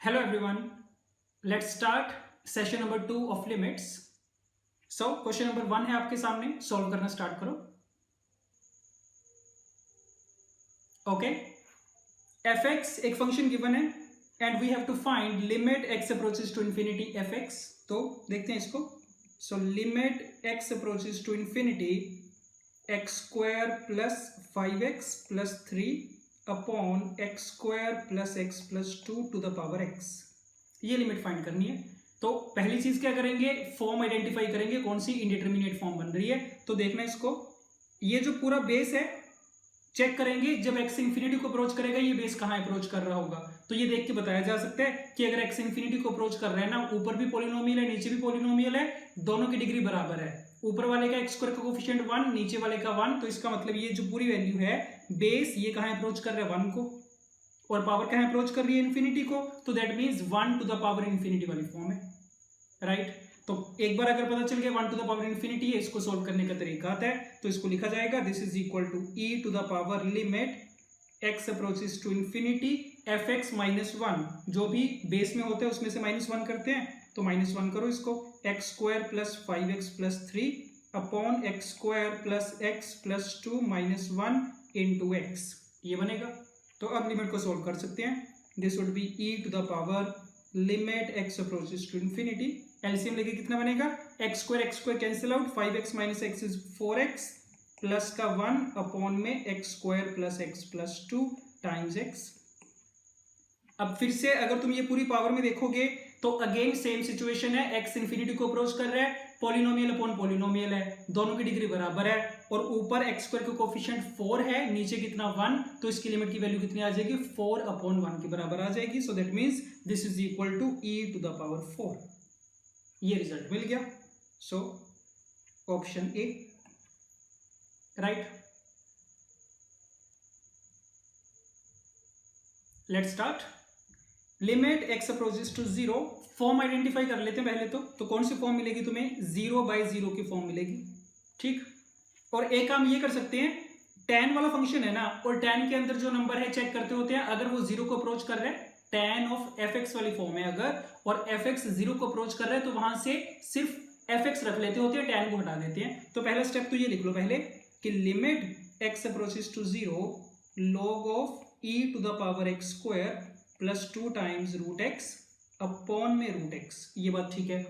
Hello everyone. Let's start session number 2 of limits. So question number 1 है आपके सामने, solve करना स्टार्ट करो. ओके, fx एक फंक्शन गिवन है and we have to find limit x approaches to infinity fx. तो देखते हैं इसको. So limit x approaches to infinity x square plus 5x plus 3 upon x square plus x plus 2 to the power x. ये limit find करनी है. तो पहली चीज क्या करेंगे, फॉर्म आइडेंटिफाई करेंगे, कौन सी इंडिटरमिनेट फॉर्म बन रही है. तो देखना इसको, ये जो पूरा बेस है चेक करेंगे, जब x इंफिनिटी को अप्रोच करेगा ये बेस कहाँ अप्रोच कर रहा होगा. तो ये देख के बताया जा सकता है कि अगर x इंफिनिटी को अप्रोच कर रहा है ना, ऊपर भी पॉलिनोमियल है नीचे भी पॉलिनोमियल है, दोनों की डिग्री बराबर है. ऊपर वाले का x स्क्वायर का कोफिशिएंट 1, नीचे वाले का 1. तो इसका मतलब ये जो पूरी वैल्यू है बेस ये कहाँ अप्रोच कर रहा है 1 को, और पावर कहाँ अप्रोच कर रही है इंफिनिटी को. तो that means 1 to the power infinity वाली फॉर्म है, राइट. तो एक बार अगर पता चल गया 1 टू द पावर इंफिनिटी है, इसको सोल्व करने का तरीका आता है. तो इसको लिखा जाएगा this is equal to e to the power limit x approaches to infinity fx minus 1. जो भी बेस में होता है उसमें से -1 करते हैं, तो -1 करो इसको. x square plus 5x plus 3 upon x square plus x plus 2 minus 1 into x, ये बनेगा. तो अब लिमिट को सोल्व कर सकते हैं. This would be e to the power limit x approaches to infinity. LCM लेके कितना बनेगा, x square cancel out, 5x minus x is 4x plus का 1 अपॉन में x square plus x plus 2 times x. अब फिर से अगर तुम ये पूरी पावर में देखोगे तो अगेन सेम सिचुएशन है, x इंफिनिटी को अप्रोच कर रहा है, पॉलिनोमियल अपॉन पॉलिनोमियल है, दोनों की डिग्री बराबर है, और ऊपर एक्स स्क्वायर का कोफिशिएंट 4 है, नीचे कितना 1. तो इसकी लिमिट की वैल्यू कितनी आ जाएगी, 4 अपॉन 1 के बराबर आ जाएगी. So that means this is equal to e to the power 4. ये रिजल्ट मिल गया. So option A, right. Let's start. Limit x approaches to 0. Form identify कर लेते हैं पहले. तो कौन सी फॉर्म मिलेगी तुम्हें, 0/0 की फॉर्म मिलेगी, ठीक. और एक काम ये कर सकते हैं, tan वाला फंक्शन है ना, और tan के अंदर जो नंबर है चेक करते होते हैं. अगर वो 0 को अप्रोच कर रहे हैं, tan ऑफ fx वाली फॉर्म है अगर, और fx 0 को अप्रोच कर रहे हैं, तो वहां से सिर्फ fx रख लेते होते हैं, tan को हटा देते हैं. तो पहला स्टेप तो ये लिख लो पहले कि limit x approaches to 0 log of e to the power x square plus 2 times root x upon में रूट एक्स. ये बात ठीक है,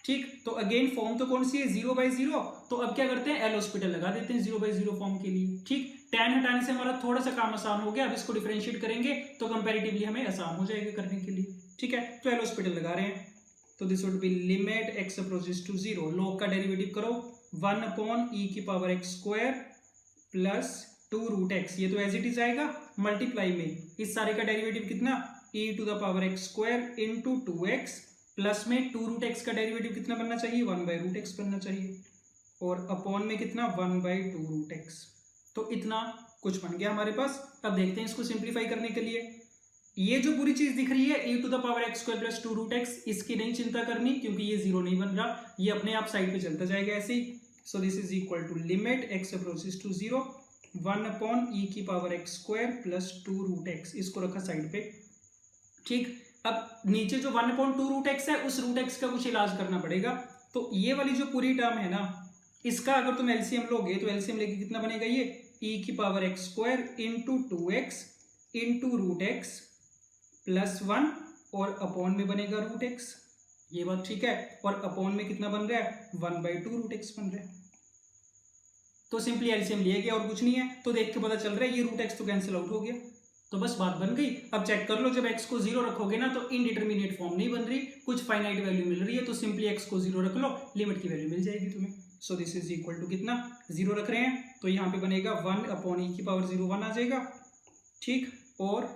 ठीक. तो अगेन फॉर्म तो कौन सी है, 0/0. तो अब क्या करते हैं, एल हॉस्पिटल लगा देते हैं 0/0 फॉर्म के लिए, ठीक. tan हटाने से हमारा थोड़ा सा काम आसान हो गया. अब इसको डिफरेंशिएट करेंगे तो कंपैरेटिवली हमें आसान हो जाएगा करने के लिए, ठीक है. तो एल हॉस्पिटल लगा रहे हैं. तो this would be limit x approaches to 0. log का डेरिवेटिव करो, 1 अपॉन e की power x square plus 2 root x. ये तो एज इट इज आएगा, मल्टीप्लाई में इस सारे का डेरिवेटिव कितना, e to the power x square into 2x plus में 2 रूट एक्स का डेरिवेटिव कितना बनना चाहिए, 1/√x बनना चाहिए, और अपॉन में कितना 1/2 रूट एक्स. तो इतना कुछ बन गया हमारे पास. अब देखते हैं इसको सिंप्लीफाई करने के लिए. ये जो पूरी चीज दिख रही है e to the power x square plus 2 root x, इसकी नहीं चिंता करनी क्योंकि ये 0 नहीं बन रहा, ये अपने आप साइड पे चलता जाएगा ऐसे ही. So this is equal to limit x approaches to 0 1 upon e की power x square plus 2 root X. इसको रखा साइड पे, ठीक. अब नीचे जो 1/2 रूट एक्स है, उस रूट एक्स का कुछ इलाज करना पड़ेगा. तो ये वाली जो पूरी टर्म है ना, इसका अगर तुम एलसीएम लोगे तो एलसीएम लेके कितना बनेगा, ये e की power x square into 2x into root x plus 1, और अपॉन में बनेगा रूट एक्स. ये बात ठीक है. और अपॉन में कितना बन रहा है, 1/2 रूट एक्स बन रहा है. तो सिंपली एलसीएम लिया गया और कुछ नहीं है. तो देख के पता चल रहा है ये रूट एक्स तो कैंसिल आउट हो गया. तो बस बात बन गई. अब चेक कर लो, जब x को 0 रखोगे ना तो इनडिटरमिनेट फॉर्म नहीं बन रही, कुछ फाइनाइट वैल्यू मिल रही है. तो सिंपली x को 0 रख लो, लिमिट की वैल्यू मिल जाएगी तुम्हें. So this is equal to कितना, 0 रख रहे हैं तो यहाँ पे बनेगा 1 अपॉन e की पावर 0 1 आ जाएगा, ठीक. और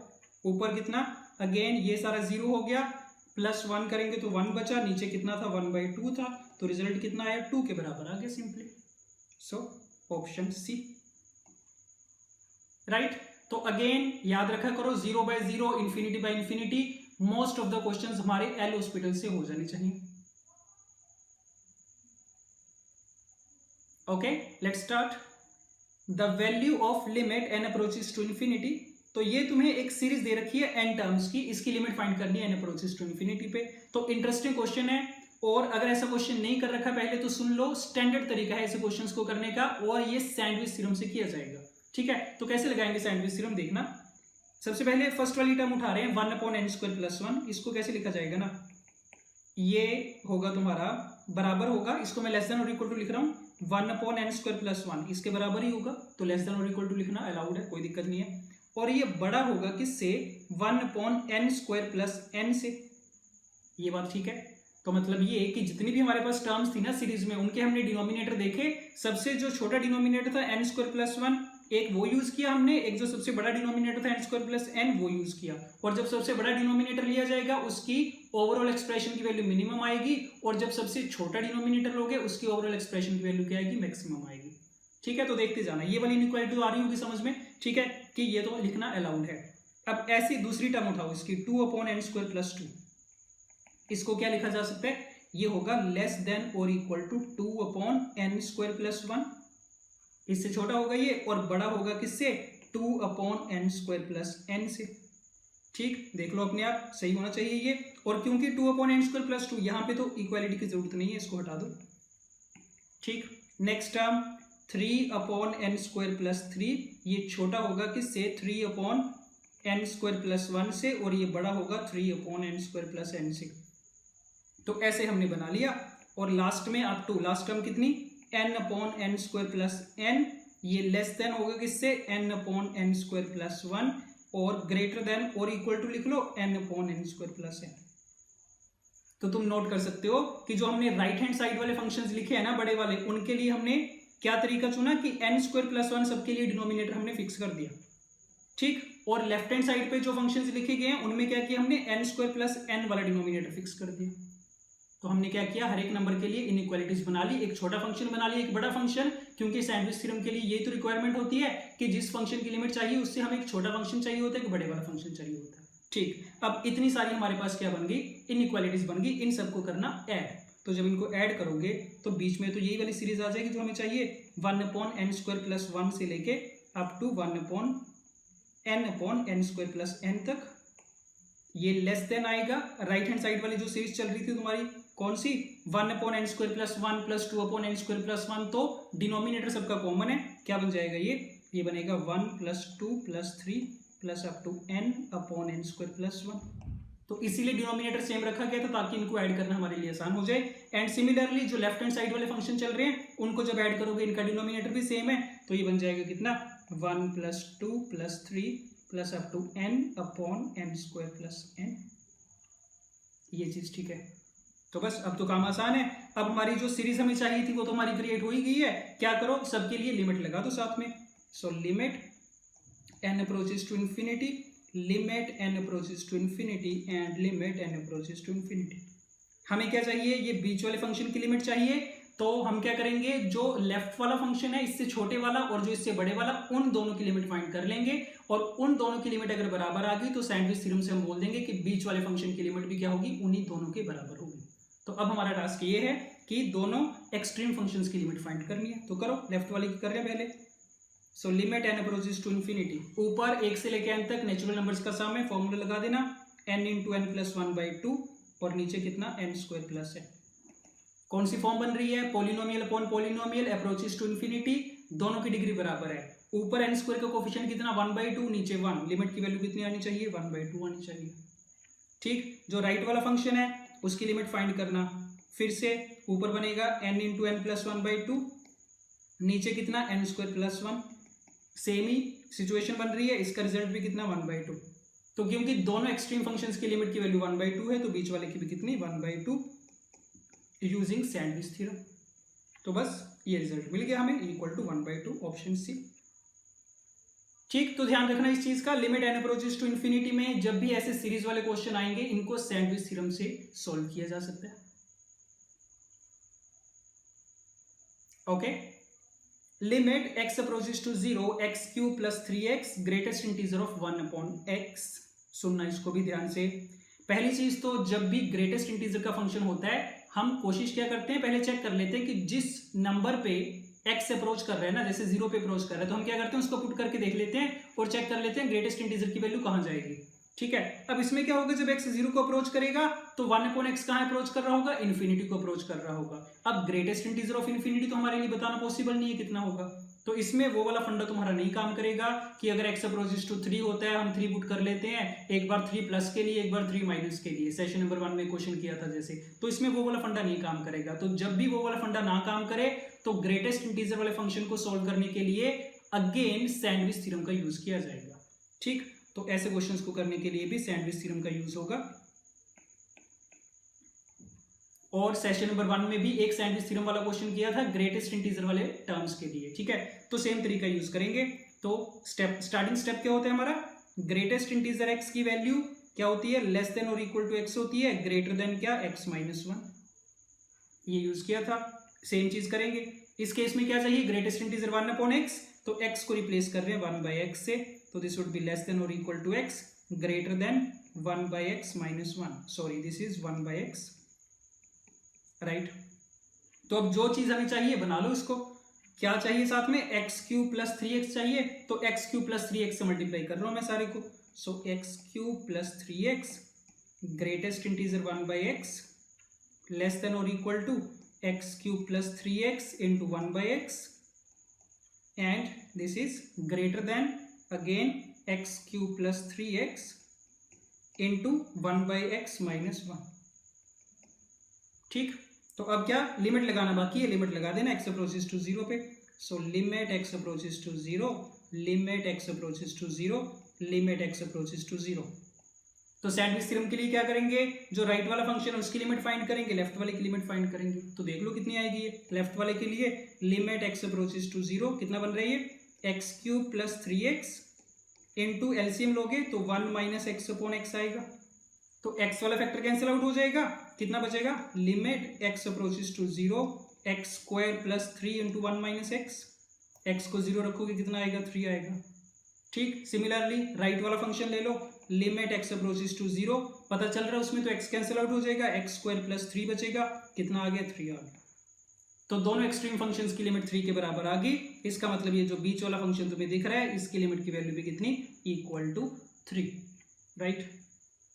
ऊपर कितना, अगेन ये सारा 0 हो गया, प्लस 1 करेंगे तो 1 बचा, नीचे कितना था 1/2 था. तो रिजल्ट कितना आया, 2 के बराबर आ गया simply. So option C, right. तो अगेन याद रखा करो 0/0 infinity by infinity. Most of the questions हमारे एल हॉस्पिटल से हो जाने चाहिए. Okay, let's start. The value of limit n approaches to infinity. तो ये तुम्हें एक सीरीज दे रखी है n टर्म्स की, इसकी लिमिट फाइंड करनी है n अप्रोचेस टू इंफिनिटी पे। तो इंटरेस्टिंग क्वेश्चन है, और अगर ऐसा क्वेश्चन नहीं कर रखा पहले तो सुन लो, स्टैंडर्ड तरीका है ऐसे क्वेश्चंस को करने का, और ये सैंडविच थ्योरम से किया जाएगा। ठीक है, तो कैसे लगाएंगे सैंडविच थ्योरम देखना। सबसे पहले फर्स्ट वाली टर्म उठा रहे हैं 1/n² + 1, इसको कैसे लिखा जाएगा ना, ये होगा तुम्हारा बराबर होगा, इसको मैं लेस देन और इक्वल टू लिख रहा हूँ 1/n² + 1, इसके बराबर ही होगा, तो लेस देन और इक्वल टू लिखना अलाउड है, कोई दिक्कत नहीं है। और ये बड़ा होगा किससे, 1/n² + n से, ये बात ठीक है। तो मतलब ये कि जितनी भी हमारे पास टर्म्स थी ना सीरीज में, उनके हमने डिनोमिनेटर देखे, सबसे जो छोटा डिनोमिनेटर था n² + 1, एक वो यूज किया हमने, एक जो सबसे बड़ा डिनोमिनेटर था n² + n वो यूज किया, और जब सबसे बड़ा डिनोमिनेटर लिया जाएगा उसकी ओवरऑल एक्सप्रेशन की वैल्यू मिनिमम आएगी, और जब सबसे छोटा डिनोमिनेटर लोगे उसकी ओवरऑल एक्सप्रेशन की वैल्यू क्या आएगी, मैक्सिमम आएगी। ठीक है, तो देखते जाना, ये वाली इनइक्वालिटी आ रही होगी समझ में। ठीक है, कि ये तो लिखना अलाउड है। अब ऐसी दूसरी टर्म उठाओ इसकी 2/n² + 2, इसको क्या लिखा जा सकता है, ये होगा लेस देन और इक्वल टू 2/n² + 1, इससे छोटा होगा ये, और बड़ा होगा किससे, 2/n² + n से। ठीक, देख लो अपने आप, सही होना चाहिए ये। और क्योंकि 2/n² + 2, यहां पे तो इक्वालिटी की जरूरत नहीं है, इसको हटा दो। ठीक, नेक्स्ट टर्म 3/n² + 3, ये छोटा होगा किससे, 3/n² + 1 से, और ये बड़ा होगा 3/n² + n से। तो ऐसे हमने बना लिया, और लास्ट में अप टू लास्ट टर्म कितनी, n/n² + n, ये लेस देन होगा किससे, n/n² + 1, और ग्रेटर देन और इक्वल टू लिख लो n/n² + n। तो तुम नोट कर सकते हो कि जो हमने राइट हैंड साइड वाले फंक्शंस लिखे हैं ना बड़े वाले, उनके लिए हमने क्या तरीका चुना कि n² + 1 सबके लिए डिनोमिनेटर हमने फिक्स कर दिया। ठीक, और लेफ्ट हैंड साइड पे जो फंक्शंस लिखे गए हैं उनमें क्या किया हमने, n² + n वाला डिनोमिनेटर फिक्स कर दिया। तो हमने क्या किया, हर एक नंबर के लिए इनइक्वालिटीज बना ली, एक छोटा फंक्शन बना लिया, एक बड़ा फंक्शन, क्योंकि सैंडविच थ्योरम के लिए यही तो रिक्वायरमेंट होती है कि जिस फंक्शन की लिमिट चाहिए उससे हमें एक छोटा फंक्शन चाहिए होता है, एक बड़े वाला फंक्शन चाहिए होता है। ठीक, अब इतनी सारी हमारे पास क्या बन गई, इनइक्वालिटीज बन गई, इन सबको करना ऐड। तो जब इनको ऐड करोगे तो बीच में तो यही वाली सीरीज आ जाएगी जो हमें चाहिए, 1/n² + 1 से लेके अप टू 1/n/n² + n तक। ये लेस देन आएगा, राइट हैंड साइड वाली जो सीरीज चल रही थी तुम्हारी, कौन सी, 1/n² + 1 + 2/n² + 1, तो डिनोमिनेटर सबका कॉमन है, क्या बन जाएगा ये बनेगा 1 + 2 + 3 + अप टू n/n² + 1। तो इसीलिए डिनोमिनेटर सेम रखा गया था ताकि इनको ऐड करना हमारे लिए आसान हो जाए। एंड सिमिलरली जो लेफ्ट हैंड साइड वाले फंक्शन चल रहे हैं उनको जब ऐड करोगे, इनका डिनोमिनेटर भी सेम है, तो ये बन जाएगा कितना, 1 + 2 + 3 + अप टू n/n² + n। ये चीज ठीक है। तो बस अब तो काम आसान है। अब हमारी जो सीरीज हमें चाहिए थी वो तो हमारी क्रिएट हो ही गई है, क्या करो, सबके लिए लिमिट लगा दो साथ में। So limit n approaches to infinity, limit n approaches to infinity, and limit n approaches to infinity. हमें क्या चाहिए, ये बीच वाले फंक्शन की लिमिट चाहिए। तो हम क्या करेंगे, जो लेफ्ट वाला फंक्शन है इससे छोटे वाला और जो इससे बड़े वाला, उन दोनों की लिमिट फाइंड कर लेंगे, और उन दोनों की लिमिट अगर बराबर आ गई तो सैंडविच थ्योरम से हम बोल देंगे कि बीच वाले फंक्शन की लिमिट भी क्या होगी, उन्हीं दोनों के बराबर होगी। तो अब हमारा टास्क ये है कि दोनों एक्सट्रीम फंक्शंस की लिमिट फाइंड करनी है। तो करो, लेफ्ट वाले की कर रहे हैं पहले। So limit n approaches to infinity, ऊपर 1 से लेकर n तक नेचुरल नंबर्स का सम है, फॉर्मूला लगा देना n × n + 1/2, और नीचे कितना, n² + n। कौन सी फॉर्म बन रही है, polynomial upon polynomial, approaches to infinity, दोनों की डिग्री बराबर है। ऊपर n² का कोफिशिएंट कितना, 1/2, नीचे 1, लिमिट की वैल्यू कितनी आनी चाहिए, 1/2 आनी चाहिए। ठीक, जो राइट वाला फंक्शन है उसकी लिमिट फाइंड करना, फिर से ऊपर बनेगा n × n + 1/2, नीचे कितना, n² + 1, सेम ही सिचुएशन बन रही है, इसका रिजल्ट भी कितना, 1/2। तो क्योंकि दोनों एक्सट्रीम फंक्शंस की लिमिट की वैल्यू 1/2 है, तो बीच वाले की भी कितनी, 1/2, यूजिंग सैंडविच थ्योरम। तो बस ये रिजल्ट मिल गया हमें, इक्वल टू 1/2, ऑप्शन सी। ठीक, तो ध्यान रखना इस चीज का, limit n approaches to infinity में जब भी ऐसे सीरीज वाले क्वेश्चन आएंगे, इनको सैंडविच थ्योरम से सॉल्व किया जा सकता है। Okay, limit x approaches to 0, x³ + 3x, greatest integer of 1/x। सुनना इसको भी ध्यान से। पहली चीज तो जब भी ग्रेटेस्ट इंटीजर का फंक्शन होता है, हम कोशिश क्या करते हैं, पहले चेक कर लेते हैं कि जिस नंबर पे एक्स से अप्रोच कर रहे हैं ना, जैसे 0 पे अप्रोच कर रहे हैं, तो हम क्या करते हैं उसको पुट करके देख लेते हैं और चेक कर लेते हैं ग्रेटेस्ट इंटीजर की वैल्यू कहां जाएगी। ठीक है, अब इसमें क्या होगा, जब x 0 को अप्रोच करेगा तो 1/x कहां अप्रोच कर रहा होगा, इन्फिनिटी को अप्रोच कर रहा होगा। अब ग्रेटेस्ट इंटीजर ऑफ इन्फिनिटी तो हमारे लिए बताना पॉसिबल नहीं है कितना होगा, तो इसमें वो वाला फंडा तुम्हारा नहीं काम करेगा कि अगर x अप्रोचेस टू 3 होता है हम 3 पुट कर लेते हैं, एक बार 3 प्लस के लिए, एक बार 3 माइनस के लिए, सेशन नंबर 1 में क्वेश्चन किया था जैसे, तो इसमें वो वाला फंडा नहीं काम करेगा। तो जब भी वो वाला फंडा ना काम करे तो ग्रेटेस्ट इंटीजर वाले फंक्शन को सोल्व करने के लिए अगेन सैंडविच थ्योरम का यूज किया जाएगा। ठीक, तो ऐसे क्वेश्चंस को करने के लिए भी सैंडविच थ्योरम का यूज होगा। और सेशन नंबर 1 में भी एक सैंडविच थ्योरम वाला क्वेश्चन किया था ग्रेटेस्ट इंटीजर वाले टर्म्स के लिए। ठीक है, तो सेम तरीका यूज करेंगे। तो स्टार्टिंग स्टेप क्या होता है हमारा, ग्रेटेस्ट इंटीजर x की वैल्यू क्या होती है, लेस देन और इक्वल टू x होती है, ग्रेटर देन क्या, x माइनस 1, ये यूज किया था। सेम चीज करेंगे, इस केस में क्या चाहिए, ग्रेटेस्ट इंटीजर 1/x, तो x को रिप्लेस कर रहे हैं 1/x से, तो this would be less than और equal to x, greater than 1/x minus 1, sorry this is 1/x, right. तो अब जो चीज हमें चाहिए बना लो इसको, क्या चाहिए साथ में, एक्स क्यूब प्लस 3x चाहिए, तो एक्स क्यूब प्लस 3x से मल्टीप्लाई कर रहा हूं मैं सारे को, so X cube plus 3x greatest integer 1/x less than और equal to X cube plus 3x into 1/x and this is greater than again X cube plus 3x into 1/x minus 1। ठीक, तो अब क्या limit लगाना बाकी है, limit लगा देना x अप्रोचेस टू 0 पे, so limit x approaches to 0, limit x approaches to 0, limit x approaches to 0। तो सैंडविच थ्योरम के लिए क्या करेंगे, जो राइट वाला फंक्शन है उसकी लिमिट फाइंड करेंगे, लेफ्ट वाले की लिमिट फाइंड करेंगे, तो देख लो कितनी आएगी ये। लेफ्ट वाले के लिए लिमिट x अप्रोचेस टू 0 कितना बन रही है, x cube plus 3x into LCM लोगे तो 1 माइनस एक्स अपॉन एक्स आएगा, तो x वाला फैक्टर कैंसिल आउट हो जाएगा, कितना बचेगा, limit x approaches to 0 x square plus 3 into 1 minus x, x को 0 रखोगे कितना आएगा, 3 आएगा। ठीक, सिमिलरली राइट वाला फंक्शन ले लो, लिमिट x अप्रोचेस टू 0, पता चल रहा है उसमें तो x कैंसिल आउट हो जाएगा, एक्स स्क्वायर प्लस 3 बचेगा, कितना आ गया, 3 आ गया। तो दोनों एक्सट्रीम फंक्शंस की लिमिट 3 के बराबर आ गई, इसका मतलब ये जो बीच वाला फंक्शन तुम्हें दिख रहा है इसकी लिमिट की वैल्यू भी कितनी, equal to 3, right.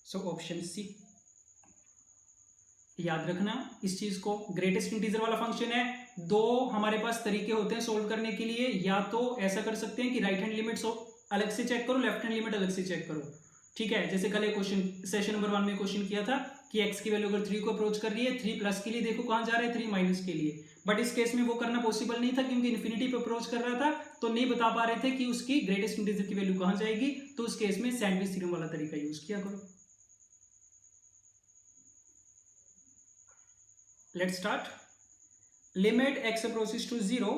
So option C, याद रखना इस चीज को, ग्रेटेस्ट इंटीजर वाला फंक्शन है, दो हमारे पास तरीके होते हैं सोल्व करने के लिए, या तो ऐसा कर सकते हैं कि राइट हैंड लिमिट अलग से चेक करो, लेफ्ट हैंड लिमिट अलग से चेक करो। ठीक है, जैसे कल एक क्वेश्चन सेशन नंबर 1 में क्वेश्चन किया था कि x की वैल्यू अगर 3 को अप्रोच कर रही है, 3 प्लस के लिए देखो कहां जा रहा है, 3 माइनस के लिए, बट इस केस में वो करना पॉसिबल नहीं था क्योंकि इन्फिनिटी पे अप्रोच कर रहा था, तो नहीं बता पा रहे थे कि उसकी ग्रेटेस्ट इंटीजर की वैल्यू कहां जाएगी, तो उस केस में सैंडविच थ्योरम वाला तरीका यूज किया करो। Let's start, limit x approaches to 0,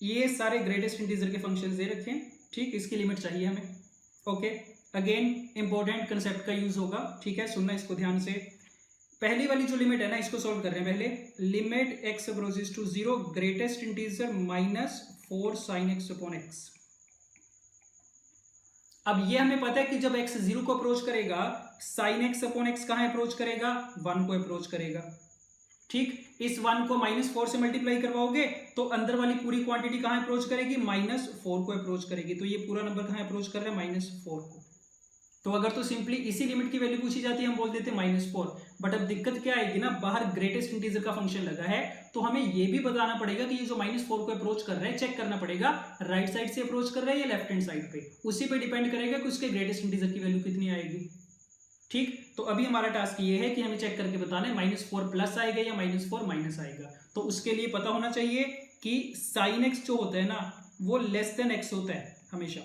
ये सारे ग्रेटेस्ट इंटीजर के फंक्शंस दे रखे हैं। ठीक, इसकी लिमिट चाहिए हमें। ओके, अगेन इंपॉर्टेंट कंसेप्ट का यूज होगा, ठीक है, सुनना इसको ध्यान से। पहली वाली जो लिमिट है ना, इसको सॉल्व कर रहे हैं पहले, limit x approaches to 0 greatest integer minus 4 sin x upon x। अब ये हमें पता है कि जब x 0 को अप्रोच करेगा, sin x अपॉन x कहां अप्रोच करेगा, 1 को अप्रोच करेगा। ठीक, इस 1 को -4 से मल्टीप्लाई करवाओगे तो अंदर वाली पूरी क्वांटिटी कहां अप्रोच करेगी, -4 को अप्रोच करेगी, तो ये पूरा नंबर कहां अप्रोच कर रहा है, -4 को। तो अगर तो सिंपली इसी लिमिट की वैल्यू पूछी जाती है हम बोल देते -4, बट अब दिक्कत क्या आएगी ना, बाहर ग्रेटेस्ट इंटीजर का फंक्शन लगा है, तो हमें ये भी बताना पड़ेगा कि ये जो -4 को अप्रोच कर रहा है, चेक करना पड़ेगा राइट साइड से अप्रोच कर रहा है या लेफ्ट हैंड साइड पे, उसी पे डिपेंड करेगा कि उसके ग्रेटेस्ट इंटीजर की वैल्यू कितनी आएगी। ठीक, तो अभी हमारा टास्क ये है कि हमें चेक करके बताना है -4 प्लस आएगा या -4 माइनस आएगा। तो उसके लिए पता होना चाहिए कि sin x जो होता है ना, वो लेस देन x होता है हमेशा,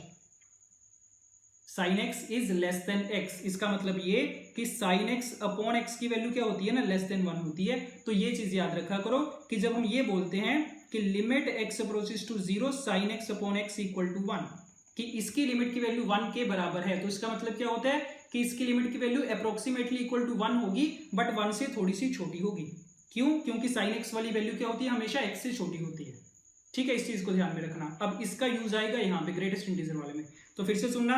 sin x is less than x, इसका मतलब ये कि sin x अपॉन x की वैल्यू क्या होती है ना, लेस देन 1 होती है। तो ये चीज याद रखा करो कि जब हम ये बोलते हैं कि limit x approaches to 0 sin x upon x equal to 1, कि इसकी लिमिट की वैल्यू 1 के बराबर है, तो इसका मतलब क्या होता है कि इसकी लिमिट की वैल्यू अप्रोक्सीमेटली इक्वल टू 1 होगी, बट 1 से थोड़ी सी छोटी होगी। क्यों, क्योंकि sin x वाली वैल्यू क्या होती है, हमेशा x से छोटी होती है। ठीक है, इस चीज को ध्यान में रखना। अब इसका यूज आएगा यहाँ पे ग्रेटेस्ट इंटीजर वाले में, तो फिर से सुनना,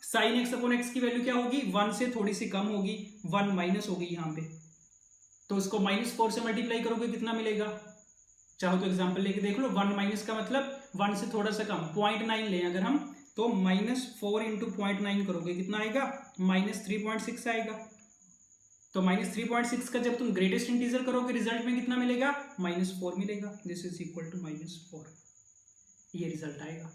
sin x अपॉन x की वैल्यू क्या होगी, 1 से थोड़ी सी कम होगी, 1 माइनस होगी यहाँ पे, तो उसको -4 से मल्टीप्लाई करोगे कितना मिलेगा, चाहो तो एग्जांपल लेके देख लो। 1 माइनस का मतलब 1 से थोड़ा सा कम, 0.9 लें अगर हम, तो -4 × 0.9 करोगे कितना आएगा, -3.6 आएगा। तो -3.6 का जब तुम ग्रेटेस्ट इंटीजर करोगे रिजल्ट में कितना मिलेगा, -4 मिलेगा। दिस इज इक्वल टू -4, ये रिजल्ट आएगा।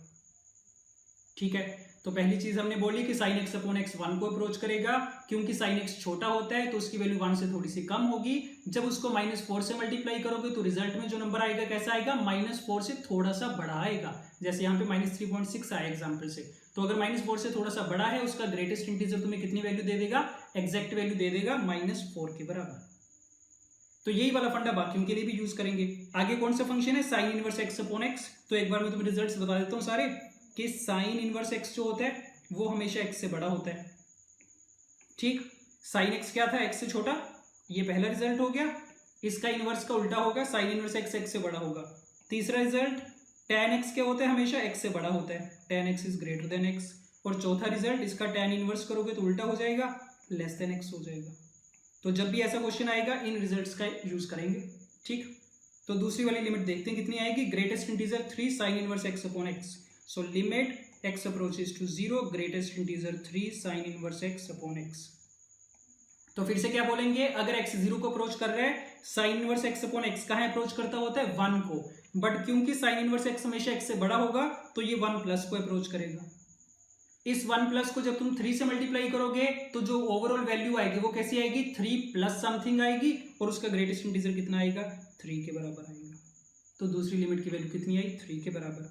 ठीक है, तो पहली चीज हमने बोली कि sin x अपॉन x 1 को अप्रोच करेगा, क्योंकि sin x छोटा होता है तो उसकी वैल्यू 1 से थोड़ी सी कम होगी। जब उसको -4 से मल्टीप्लाई करोगे तो रिजल्ट में जो नंबर आएगा कैसा आएगा, -4 से थोड़ा सा बड़ा आएगा। जैसे यहाँ पे -3.6 आया एग्जाम्पल से, तो अगर -4 से थोड़ा सा बड़ा है उसका ग्रेटेस्ट इंटीजर तुम्हें कितनी वैल्यू दे देगा, एग्जैक्ट वैल्यू दे देगा -4 के बराबर। तो यही वाला फंडा बाकियों के लिए भी यूज करेंगे। आगे कौन सा फंक्शन है, sin inverse x upon x। तो एक बार मैं तुम्हें रिजल्ट्स बता देता हूँ सारे, कि sin इनवर्स x जो होता है वो हमेशा x से बड़ा होता है। ठीक, sin x क्या था, x से छोटा, ये पहला रिजल्ट हो गया। इसका इनवर्स का उल्टा होगा, sin इनवर्स x x से बड़ा होगा। तीसरा रिजल्ट, tan x क्या होता है, हमेशा x से बड़ा होता है, tan x is greater then x। और चौथा रिजल्ट, इसका tan इनवर्स करोगे तो उल्टा हो जाएगा, लेस देन x हो जाएगा। तो जब भी ऐसा क्वेश्चन आएगा इन रिजल्ट्स का यूज करेंगे। ठीक, तो दूसरी वाली लिमिट देखते हैं कितनी आएगी, greatest integer 3 sin inverse x upon x। So limit x approaches to 0, greatest integer 3 sin inverse x upon x। तो फिर से क्या बोलेंगे, अगर x 0 को अप्रोच कर रहे हैं, sin inverse x upon x कहाँ अप्रोच करता होता है, 1 को। बट क्योंकि sin इनवर्स x हमेशा x से बड़ा होगा तो ये 1 प्लस को अप्रोच करेगा। इस 1 प्लस को जब तुम 3 से मल्टीप्लाई करोगे तो जो ओवरऑल वैल्यू आएगी वो कैसी आएगी, 3 प्लस समथिंग आएगी, और उसका ग्रेटेस्ट इंटीजर कितना आएगा, 3 के बराबर आएगा। तो दूसरी लिमिट की वैल्यू कितनी आई, 3 के बराबर।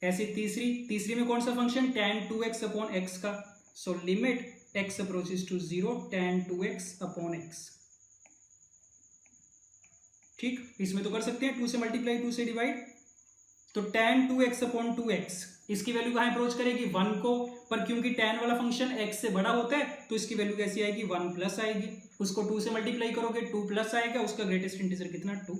ऐसे तीसरी में कौन सा function, tan 2x upon x का। So limit x approaches to 0, tan 2x upon x। ठीक, इसमें तो कर सकते हैं 2 से मल्टीप्लाई 2 से डिवाइड। तो tan 2x अपॉन 2x, इसकी वैल्यू कहां अप्रोच करेगी, 1 को। पर क्योंकि tan वाला फंक्शन x से बड़ा होता है तो इसकी वैल्यू कैसी आएगी, 1 प्लस आएगी। उसको 2 से मल्टीप्लाई करोगे 2 प्लस आएगा, उसका ग्रेटेस्ट इंटीजर कितना, 2,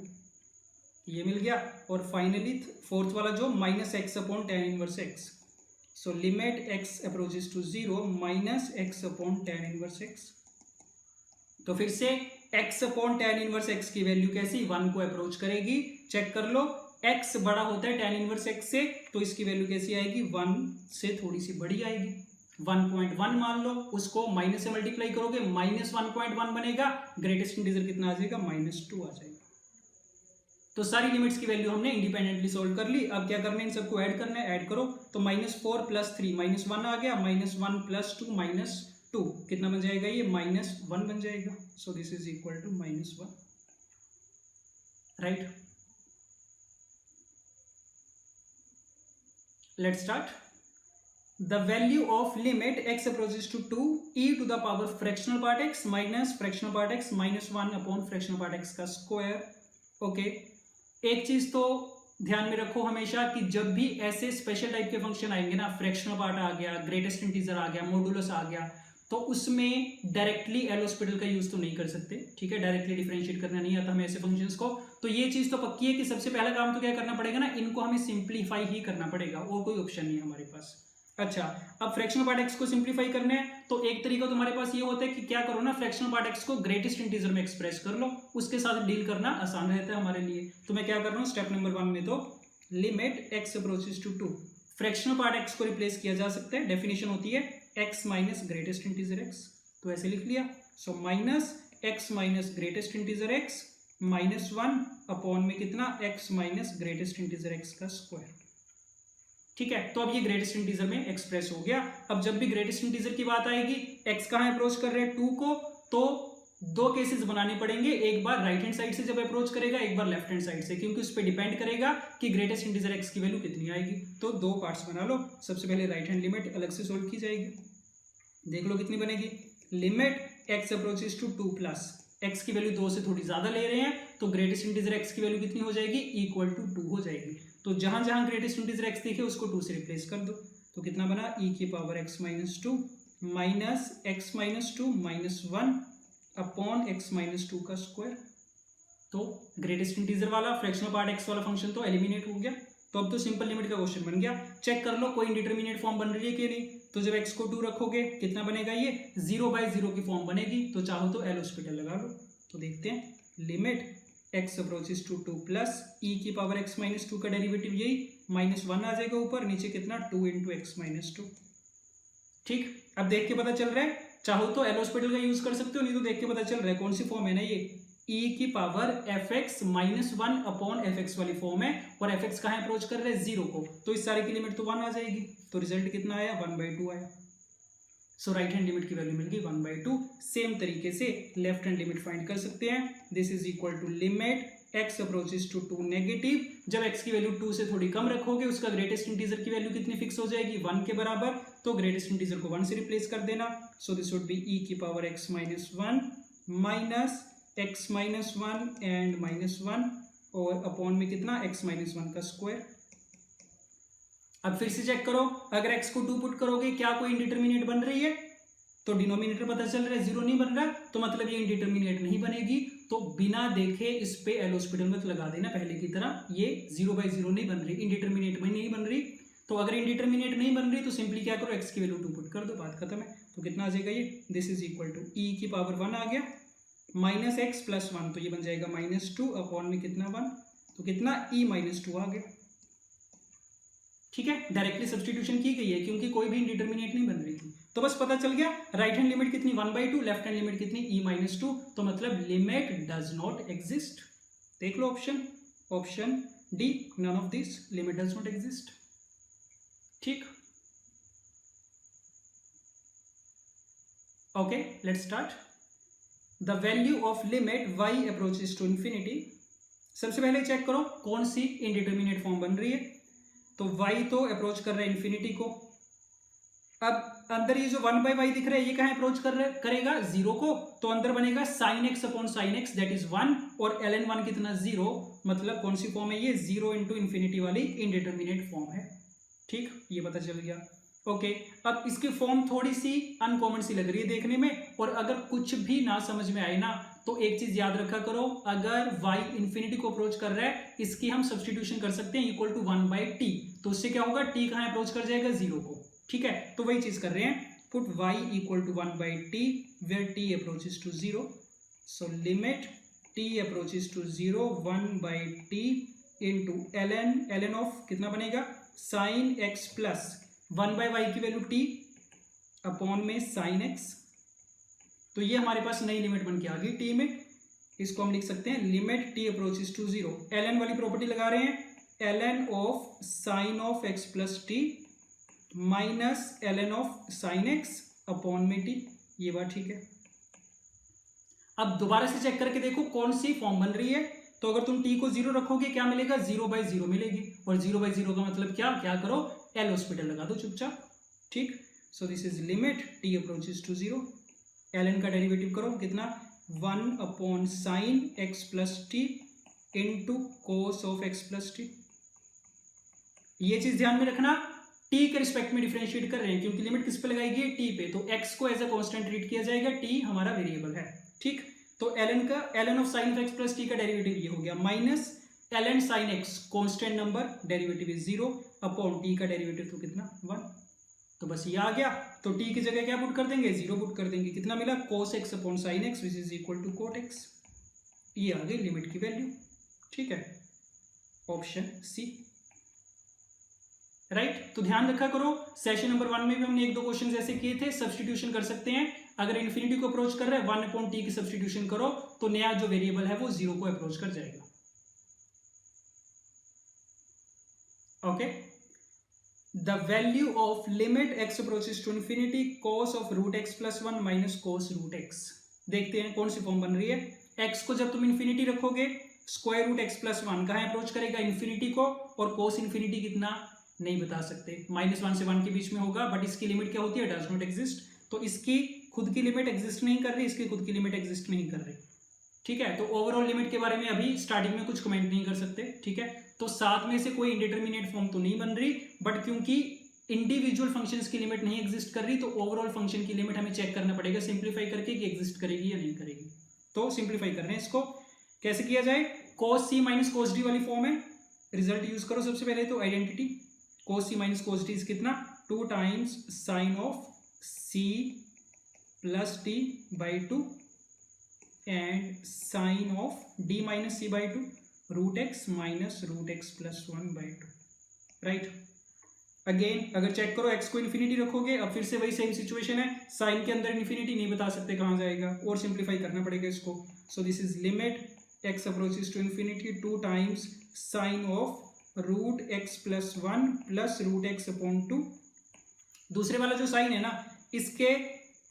ये मिल गया। और फाइनली फोर्थ वाला जो -x upon tan inverse x। So limit x approaches to 0, -x upon tan inverse x। तो फिर से x upon tan inverse x की वैल्यू कैसी, 1 को अप्रोच करेगी। चेक कर लो, x बड़ा होता है tan इनवर्स x से, तो इसकी वैल्यू कैसी आएगी, 1 से थोड़ी सी बड़ी आएगी, 1.1 मान लो। उसको माइनस से मल्टीप्लाई करोगे -1.1 बनेगा, ग्रेटेस्ट इंटीजर कितना आ जाएगा, -2 आ जाएगा। तो सारी लिमिट्स की वैल्यू हमने इंडिपेंडेंटली सोल्व कर ली। अब क्या करना है, इन सबको ऐड करना है, ऐड करो। तो -4 + 3 -1 आ गया, -1 + 2 -2 कितना बन जाएगा, ये -1 बन जाएगा। So this is equal to -1, right. Let's start. The value of limit x approaches to 2 e to the power fractional part x minus fractional part x minus 1 upon fractional part x का square. Okay, एक चीज तो ध्यान में रखो हमेशा कि जब भी ऐसे स्पेशल टाइप के फंक्शन आएंगे ना, फ्रैक्शनल पार्ट आ गया, ग्रेटेस्ट इंटीजर आ गया, मॉडुलस आ गया, तो उसमें डायरेक्टली एल हॉस्पिटल का यूज तो नहीं कर सकते। ठीक है, डायरेक्टली डिफरेंशिएट करना नहीं आता हमें ऐसे फंक्शंस को। तो ये चीज तो पक्की है कि सबसे पहला काम तो क्या करना पड़ेगा ना, इनको हमें सिंप्लीफाई ही करना पड़ेगा, और कोई ऑप्शन नहीं है हमारे पास। अच्छा, अब फ्रैक्शनल पार्ट एक्स को सिंप्लीफाई करना है तो एक तरीका तुम्हारे पास ये होता है कि क्या करो ना, फ्रैक्शनल पार्ट एक्स को ग्रेटेस्ट इंटीजर में एक्सप्रेस कर लो, उसके साथ डील करना आसान रहता है हमारे लिए। तो मैं क्या कर रहा हूँ, स्टेप नंबर 1 में तो limit x approaches to 2, fractional part x को रिप्लेस किया जा सकता है। डेफिनेशन होती है x minus greatest integer x, तो ऐसे लिख लिया। So minus x minus greatest integer x -1 upon में कितना, x minus greatest integer x का स्क्वायर। ठीक है, तो अब ये ग्रेटेस्ट इंटीजर में एक्सप्रेस हो गया। अब जब भी ग्रेटेस्ट इंटीजर की बात आएगी, एक्स कहां अप्रोच कर रहे हैं, 2 को, तो 2 केसेस बनाने पड़ेंगे। एक बार राइट हैंड साइड से जब अप्रोच करेगा, एक बार लेफ्ट हैंड साइड से, क्योंकि उस पर डिपेंड करेगा कि ग्रेटेस्ट इंटीजर एक्स की वैल्यू कितनी आएगी। तो 2 पार्ट्स बना लो। सबसे पहले राइट हैंड लिमिट अलग से सोल्व की जाएगी, देख लो कितनी बनेगी। Limit x approaches to 2 plus x की वैल्यू 2 से थोड़ी ज्यादा ले रहे हैं तो ग्रेटेस्ट इंटीजर एक्स की वैल्यू कितनी हो जाएगी, इक्वल टू 2 हो जाएगी। तो जहां जहां ग्रेटेस्ट इंटीजर एक्स दिखे उसको 2 से रिप्लेस कर दो। तो कितना बना, e की power x minus 2 minus x minus 2 -1 upon x minus 2 का स्क्वायर। तो ग्रेटेस्ट इंटीजर वाला फ्रैक्शनल पार्ट x वाला फंक्शन तो एलिमिनेट हो गया। तो अब तो सिंपल लिमिट का क्वेश्चन बन गया। चेक कर लो कोई इंडिटरमिनेट फॉर्म बन रही है कि नहीं। तो जब x को 2 रखोगे कितना बनेगा, ये 0/0 की फॉर्म बनेगी। तो चाहो तो एल हॉस्पिटल लगा लो। तो देखते हैं, limit x approaches to 2 plus e की पावर x माइनस 2 का डेरिवेटिव यही -1 आ जाएगा ऊपर, नीचे कितना 2 इंटू एक्स माइनस 2। ठीक, अब देख के पता चल रहा है, चाहो तो एल हॉस्पिटल का यूज कर सकते हो, नहीं तो देख के पता चल रहा है कौन सी फॉर्म है ना ये, e की power fx minus 1 upon fx वाली फॉर्म है, और fx कहाँ अप्रोच कर रहे हैं 0 को, तो इस सारे की लिमिट तो 1 आ जाएगी, तो रिजल्ट कितना आया 1/2 आया। सो राइट हैंड लिमिट की वैल्यू मिल गई 1/2। सेम तरीके से लेफ्ट हैंड लिमिट फाइंड कर सकते हैं, this is equal to limit x approaches to 2 negative, जब x की वैल्यू 2 से थोड़ी कम रखोगे उसका ग्रेटेस्ट इंटीजर की वैल्यू कितनी फिक्स हो जाएगी 1 के बराबर, तो ग्रेटेस्ट इंटीजर को 1 से रिप्लेस कर देना, सो दिस वुड बी e की power x minus 1 minus x minus 1 and -1 और अपॉन में कितना x माइनस 1 का स्क्वायर। अब फिर से चेक करो, अगर x को 2 पुट करोगे क्या कोई इंडिटरमिनेट बन रही है, तो डिनोमिनेटर पता चल रहा है 0 नहीं बन रहा, तो मतलब ये इंडिटरमिनेट नहीं बनेगी, तो बिना देखे इस पे एल हॉस्पिटल मत लगा देना पहले की तरह, ये 0/0 नहीं बन रही, इंडिटरमिनेट में नहीं बन रही। तो अगर इंडिटरमिनेट नहीं बन रही तो सिंपली क्या करो, x की वैल्यू 2 पुट कर दो, बात खत्म है। तो कितना आ जाएगा ये, this is equal to e की पावर 1 आ गया माइनस x प्लस 1, तो ये बन जाएगा -2 अपॉन में कितना 1, तो कितना e माइनस 2 आ गया। ठीक है, डायरेक्टली सब्स्टिट्यूशन की गई है क्योंकि कोई भी इंडिटरमिनेट नहीं बन रही थी, तो बस पता चल गया राइट हैंड लिमिट कितनी 1/2, लेफ्ट हैंड लिमिट कितनी e माइनस 2, तो मतलब लिमिट डज नॉट एग्जिस्ट। देख लो option D, none of this, limit does not exist. ठीक, okay let's start. The value of limit y approaches to infinity, सबसे पहले check करो कौन सी इंडिटरमिनेट फॉर्म बन रही है, तो y तो अप्रोच कर रहा है इंफिनिटी को, अब अंदर ये जो 1/y दिख रहा है ये कहाँ अप्रोच करेगा 0 को, तो अंदर बनेगा sin x upon sin x that is 1, और ln 1 कितना 0, मतलब कौन सी फॉर्म है ये 0 इंटू इंफिनिटी वाली इनडिटरमिनेट फॉर्म है। ठीक, ये पता चल गया। ओके, अब इसकी फॉर्म थोड़ी सी अनकॉमन सी लग रही है देखने में, और अगर कुछ भी ना समझ में आए ना तो एक चीज याद रखा करो, अगर y इंफिनिटी को अप्रोच कर रहा है इसकी हम सब्स्टिट्यूशन कर सकते हैं इक्वल टू 1/t, तो उससे क्या होगा t कहाँ अप्रोच कर जाएगा 0 को। ठीक है, तो वही चीज कर रहे हैं, put y equal to 1/t where t approaches to 0, so limit t approaches to 0 1/t into ln of कितना बनेगा sin x प्लस 1/y की वैल्यू t अपॉन में sin x, तो ये हमारे पास नई लिमिट बन के आ गई t में, इसको हम लिख सकते हैं limit t approaches to 0, ln वाली प्रॉपर्टी लगा रहे हैं, ln of sin of x plus t minus ln of sin x upon में t, ये बात ठीक है। अब दोबारा से चेक करके देखो कौन सी फॉर्म बन रही है, तो अगर तुम t को 0 रखोगे क्या मिलेगा 0/0 मिलेगी, और 0/0 का मतलब क्या करो एल हॉस्पिटल लगा दो चुपचाप। ठीक, so this is limit t approaches to 0, ln का डेरिवेटिव करो कितना 1 upon sine x plus t into cos of x plus t. ये चीज ध्यान में रखना, t के रिस्पेक्ट में डिफरेंशिएट कर रहे हैं क्योंकि लिमिट किस पे लगाई गई है t पे, तो x को एज अ कांस्टेंट ट्रीट किया जाएगा, t हमारा वेरिएबल है। ठीक, तो ln of sine x plus t का डेरिवेटिव ये हो गया minus ln sine x constant number, derivative is 0 upon t का डेरिवेटिव तो कितना 1, तो बस ये आ गया, तो t की जगह क्या पुट कर देंगे 0 पुट कर देंगे, कितना मिला cos x upon sine x which is equal to cot x, ये आ गई लिमिट की वैल्यू। ठीक है, ऑप्शन सी राइट। तो ध्यान रखा करो, सेशन नंबर 1 में भी हमने 1-2 क्वेश्चन ऐसे किए थे, सब्स्टिट्यूशन कर सकते हैं, अगर इन्फिनिटी को अप्रोच कर रहे हैं 1 अपॉन टी की सब्स्टिट्यूशन करो तो नया जो वेरिएबल है वो 0 को अप्रोच कर जाएगा। Okay, the value of limit x approaches to infinity cos of root x plus 1 minus cos root x, देखते हैं कौन सी फॉर्म बन रही है। x को जब तुम इन्फिनिटी रखोगे स्क्वायर रूट x प्लस 1 कहाँ अप्रोच करेगा इन्फिनिटी को, और cos इन्फिनिटी कितना नहीं बता सकते, -1 से 1 के बीच में होगा, बट इसकी लिमिट क्या होती है डज नॉट एग्जिस्ट, तो इसकी खुद की लिमिट एग्जिस्ट नहीं कर रही, इसकी खुद की लिमिट एग्जिस्ट नहीं कर रही। ठीक है, तो ओवरऑल लिमिट के बारे में अभी स्टार्टिंग में कुछ कमेंट नहीं कर सकते। ठीक है, तो साथ में से कोई इंडिटरमिनेट फॉर्म तो नहीं बन रही, बट क्योंकि इंडिविजुअल फंक्शंस की लिमिट नहीं एग्जिस्ट कर रही तो ओवरऑल फंक्शन की लिमिट हमें चेक करना पड़ेगा सिंप्लीफाई करके कि एग्जिस्ट करेगी या नहीं करेगी। तो सिंप्लीफाई कर रहे हैं इसको, कैसे किया जाए, cos c minus cos d वाली फॉर्म है, रिजल्ट यूज करो सबसे पहले तो identity, cos c minus cos d कितना 2 times sine of c plus t by 2 and sine of d minus c by two root x minus root x plus 1 by two, right. Again अगर check करो x को infinity रखोगे, अब फिर से वही same situation है, साइन के अंदर इन्फिनिटी नहीं बता सकते कहाँ जाएगा, और सिंप्लीफाई करना पड़ेगा इसको। So this is limit x approaches to infinity 2 times sine of root x plus 1 plus root x upon 2। दूसरे वाला जो साइन है ना, इसके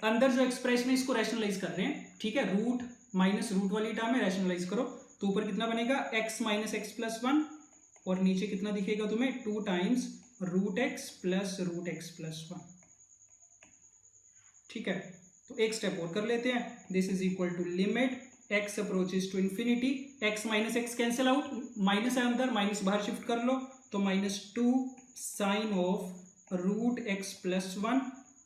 अंदर जो एक्सप्रेशन है इसको रैशनलाइज कर रहे हैं, ठीक है। रूट माइनस रूट वाली टर्म में रैशनलाइज करो तो ऊपर कितना बनेगा एक्स माइनस एक्स प्लस 1, और नीचे कितना दिखेगा तुम्हें 2 टाइम्स रूट एक्स प्लस 1, ठीक है। तो एक स्टेप और कर लेते हैं, this is equal to limit x approaches to infinity, x minus x cancel out, minus है अंदर, माइनस बाहर शिफ्ट कर लो, तो -2 sine of root x plus 1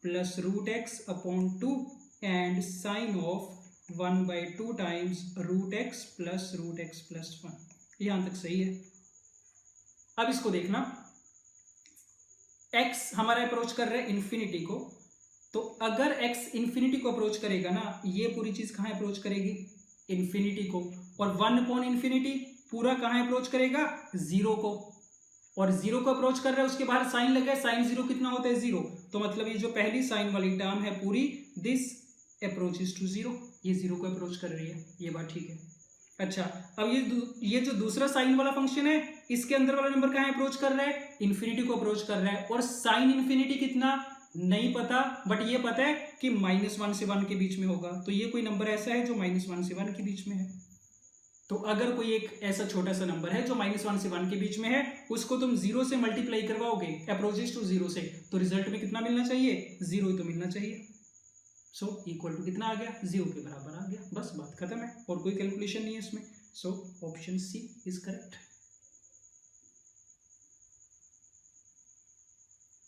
plus root x upon 2 and sine of 1/2 times root x plus 1। यहां तक सही है। अब इसको देखना, x हमारा अप्रोच कर रहा है इन्फिनिटी को, तो अगर x इन्फिनिटी को अप्रोच करेगा ना, ये पूरी चीज कहां अप्रोच करेगी इन्फिनिटी को, और 1/∞ पूरा कहां अप्रोच करेगा 0 को, और 0 को अप्रोच कर रहा है, उसके बाहर साइन लगा है, साइन 0 कितना होता है 0, तो मतलब ये जो पहली साइन वाली टर्म है पूरी, दिस अप्रोचेस टू 0, ये 0 को अप्रोच कर रही है, ये बात ठीक है। अच्छा, अब ये जो दूसरा साइन वाला फंक्शन है, इसके अंदर वाला नंबर कहां अप्रोच कर रहा है इन्फिनिटी को अप्रोच कर रहा है, और साइन इन्फिनिटी कितना नहीं पता, बट ये पता है कि -1 से 1 के बीच में होगा, तो ये कोई नंबर ऐसा है जो -1 से 1 के बीच में है। तो अगर कोई एक ऐसा छोटा सा नंबर है जो -1 से 1 के बीच में है, उसको तुम 0 से मल्टीप्लाई करवाओगे अप्रोचेस टू 0 से, तो रिजल्ट में कितना मिलना चाहिए 0 ही तो मिलना चाहिए। सो इक्वल टू कितना आ गया 0 के बराबर आ गया, बस बात खत्म है, और कोई कैलकुलेशन नहीं है इसमें। So option C is correct.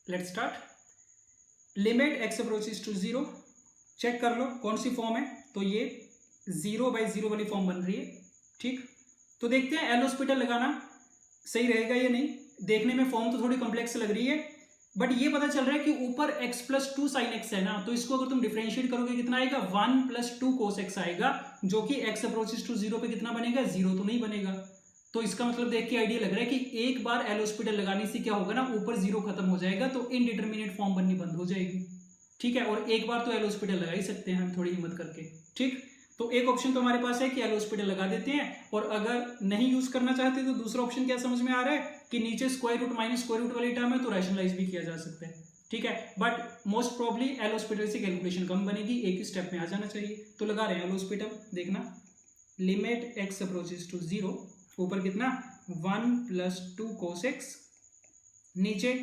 Let's start. Limit x approaches to 0, check कर लो कौन सी फॉर्म है, तो ये 0/0 वाली फॉर्म बन रही है, ठीक। तो देखते हैं एल हॉस्पिटल लगाना सही रहेगा या नहीं। देखने में फॉर्म तो थोड़ी कॉम्प्लेक्स लग रही है, बट ये पता चल रहा है कि ऊपर x प्लस 2 साइन एक्स है ना, तो इसको अगर तुम डिफरेंशिएट करोगे कितना आएगा 1 + 2 cos x आएगा, जो कि x अप्रोचेस टू 0 पे कितना बनेगा 0 तो नहीं बनेगा। तो इसका मतलब देख के आइडिया लग रहा है कि एक बार एल हॉस्पिटल लगाने से क्या होगा ना, ऊपर 0 खत्म हो जाएगा, तो इनडिटरमिनेट फॉर्म बननी बंद हो जाएगी, ठीक है। और एक बार तो एल हॉस्पिटल लगा ही सकते हैं हम थोड़ी हिम्मत करके, ठीक। तो एक ऑप्शन तो हमारे पास है कि एल हॉस्पिटल लगा देते हैं, और अगर नहीं यूज करना चाहते तो दूसरा ऑप्शन क्या समझ में आ रहा है कि नीचे square root minus square root वाली टर्म है, तो रैशनलाइज भी किया जा सकता है, ठीक है। But most probably L hospital से कैलकुलेशन कम बनेगी, एक ही स्टेप में आ जाना चाहिए, तो लगा रहे हैं एल हॉस्पिटल। देखना, लिमिट एक्स अप्रोचेस टू 0, ऊपर कितना 1 + 2 cos x, नीचे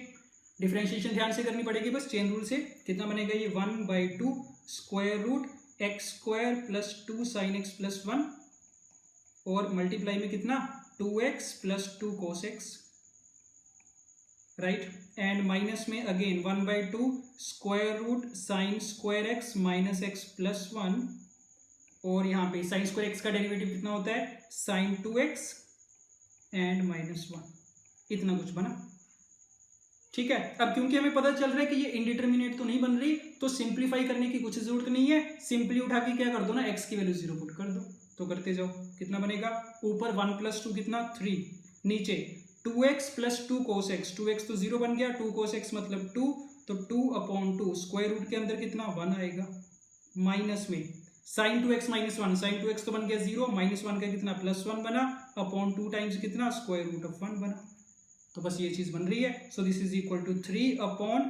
डिफरेंशिएशन ध्यान से करनी पड़ेगी बस चेन रूल से, कितना बनेगा ये 1/2 square root x² + 2 sin x + 1, और मल्टीप्लाई में कितना 2x + 2 cos x, right. And minus में again 1/2 square root sin² x - x + 1, और यहाँ पे sin² x का डेरिवेटिव कितना होता है sin 2x एंड -1, इतना कुछ बना, ठीक है। अब क्योंकि हमें पता चल रहा है कि ये इनडिटरमिनेट तो नहीं बन रही, तो सिंप्लीफाई करने की कुछ जरूरत नहीं है, सिंपली उठा के क्या कर दो ना, x की वैल्यू 0 पुट कर दो, तो करते जाओ, कितना बनेगा ऊपर 1 + 2 कितना 3, नीचे 2x + 2 cos x, 2x तो 0 बन गया, 2 cos x मतलब 2, तो 2/2 स्क्वायर रूट के अंदर कितना 1 आएगा, माइनस में sin 2x - 1, sin 2x तो बन गया 0, -1 का कितना +1 बना, अपॉन 2 टाइम्स कितना स्क्वायर रूट ऑफ 1 बना, तो बस ये चीज बन रही है। So this is equal to 3/1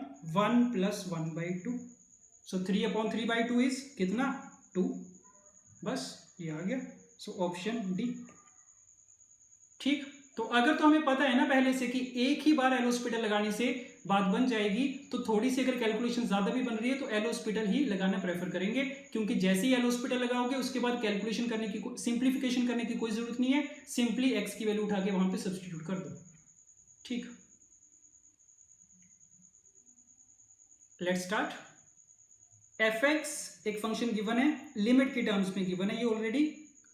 + 1/2, so 3/3/2 is कितना 2, बस ये आ गया। सो ऑप्शन डी, ठीक। तो अगर तो हमें पता है ना पहले से कि एक ही बार एल हॉस्पिटल लगाने से बात बन जाएगी, तो थोड़ी सी अगर कैलकुलेशन ज्यादा भी बन रही है तो एल हॉस्पिटल ही लगाना प्रेफर करेंगे, क्योंकि जैसे ही एल हॉस्पिटल लगाओगे उसके बाद कैलकुलेशन करने की, सिंप्लीफिकेशन करने की कोई जरूरत नहीं है, सिंपली एक्स की वैल्यू उठा के वहां पे सब्स्टिट्यूट कर दो, ठीक। Let's start. fx एक फंक्शन गिवन है, लिमिट के टर्म्स में गिवन है ये ऑलरेडी,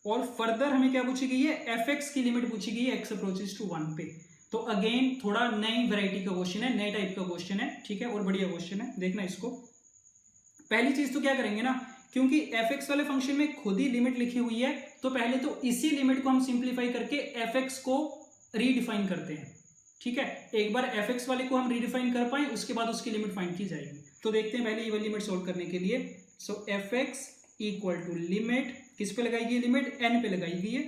और फर्दर हमें क्या पूछी गई है fx की लिमिट पूछी गई है x अप्रोचेस टू 1 पे। तो अगेन थोड़ा नई वैरायटी का क्वेश्चन है, नए टाइप का क्वेश्चन है, ठीक है, और बढ़िया क्वेश्चन है, देखना इसको। पहली चीज तो क्या करेंगे ना क्योंकि एफ एक्स वाले फंक्शन में खुद ही लिमिट लिखी हुई है, तो पहले तो इसी लिमिट को हम सिंप्लीफाई करके एफ एक्स को रीडिफाइन करते हैं। ठीक है, एक बार एफ एक्स वाले को हम रीडिफाइन कर पाए उसके बाद उसकी लिमिट फाइंड की जाएगी। तो देखते हैं पहले ये वाली लिमिट सोल्व करने के लिए। So F x equal to limit किस पे लगाई गई, लिमिट एन पे लगाई गई है,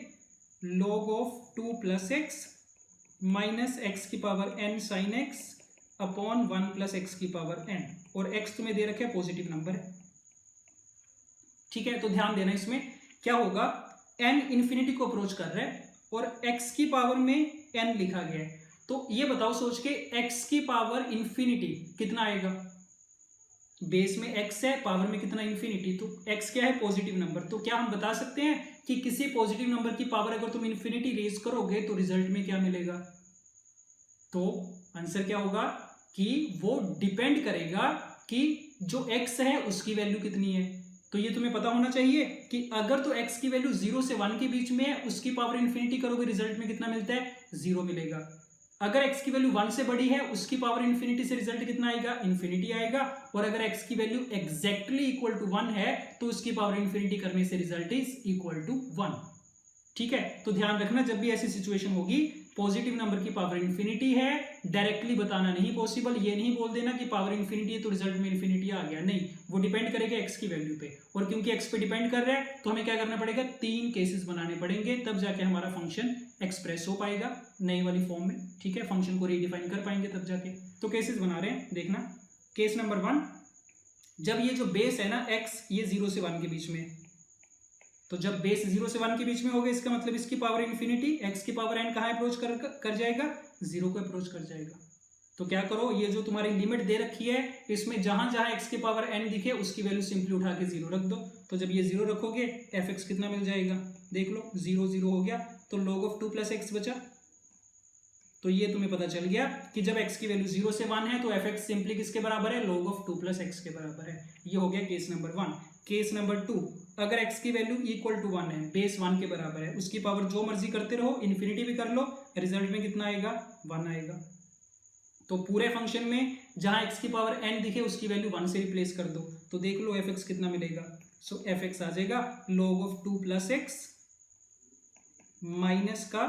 log of 2 plus x minus X की power N sine x upon 1 plus x की पावर एन, और एक्स तुम्हें दे रखे पॉजिटिव नंबर है। ठीक है, तो ध्यान देना इसमें क्या होगा, एन इन्फिनिटी को अप्रोच कर रहा है और एक्स की पावर में एन लिखा गया है, तो ये बताओ सोच के एक्स की पावर इन्फिनिटी कितना आएगा, बेस में एक्स है, पावर में कितना इन्फिनिटी, तो एक्स क्या है पॉजिटिव नंबर। तो क्या हम बता सकते हैं कि किसी पॉजिटिव नंबर की पावर अगर तुम इन्फिनिटी रेज करोगे तो रिजल्ट में क्या मिलेगा, तो आंसर क्या होगा कि वो डिपेंड करेगा कि जो एक्स है उसकी वैल्यू कितनी है। तो ये तुम्हें पता होना चाहिए कि अगर तो एक्स की वैल्यू 0 से 1 के बीच में है, उसकी पावर इन्फिनिटी करोगे रिजल्ट में कितना मिलता है, 0 मिलेगा। अगर x की वैल्यू 1 से बड़ी है उसकी पावर इन्फिनिटी से रिजल्ट कितना आएगा, इन्फिनिटी आएगा। और अगर x की वैल्यू एग्जैक्टली इक्वल टू 1 है तो उसकी पावर इन्फिनिटी करने से रिजल्ट इज इक्वल टू 1। ठीक है, तो ध्यान रखना जब भी ऐसी सिचुएशन होगी पॉजिटिव नंबर की पावर इन्फिनिटी है, डायरेक्टली बताना नहीं पॉसिबल, ये नहीं बोल देना कि पावर इन्फिनिटी है तो रिजल्ट में इन्फिनिटी आ गया, नहीं, वो डिपेंड करेगा एक्स की वैल्यू पे। और क्योंकि एक्स पे डिपेंड कर रहा है तो हमें क्या करना पड़ेगा, 3 केसेस बनाने पड़ेंगे, तब जाके हमारा फंक्शन एक्सप्रेस हो पाएगा नई वाली फॉर्म में। ठीक है, फंक्शन को रीडिफाइन कर पाएंगे तब जाके। तो केसेस बना रहे हैं, देखना। केस नंबर 1, जब ये जो बेस है ना एक्स, ये 0 से 1 के बीच में, तो जब बेस 0 से 1 के बीच में होगा इसका मतलब इसकी पावर इन्फिनिटी, एक्स की पावर एन कहाँ अप्रोच कर जाएगा, 0 को अप्रोच कर जाएगा। तो क्या करो, ये जो तुम्हारी लिमिट दे रखी है इसमें जहां जहां एक्स की पावर एन दिखे उसकी वैल्यू सिंपली उठा के 0 रख दो। तो जब ये 0 रखोगे एफ एक्स कितना मिल जाएगा, देख लो 0 0 हो गया, तो log ऑफ 2 प्लस एक्स बचा। तो ये तुम्हें पता चल गया कि जब x की वैल्यू 0 से 1 है तो एफ एक्स सिंपली किसके बराबर है, log ऑफ 2 प्लस एक्स के बराबर है। ये हो गया केस नंबर 1। केस नंबर 2, अगर x की वैल्यू इक्वल टू 1 है, बेस 1 के बराबर है, उसकी पावर जो मर्जी करते रहो, इन्फिनिटी भी कर लो, रिजल्ट में कितना आएगा, 1 आएगा। तो पूरे फंक्शन में जहां x की पावर n दिखे उसकी वैल्यू 1 से रिप्लेस कर दो, तो देख लो एफ एक्स कितना मिलेगा। सो एफ एक्स आ जाएगा log of 2 plus x minus का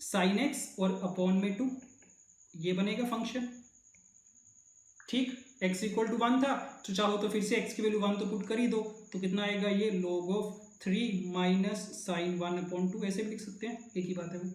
साइन एक्स और अपॉन में 2, ये बनेगा फंक्शन। ठीक, x इक्वल टू 1 था तो चाहो तो फिर से x की वैल्यू 1 तो पुट कर ही दो, तो कितना आएगा, ये log of 3 minus sine 1 upon 2, ऐसे भी लिख सकते हैं, एक ही बात है वो।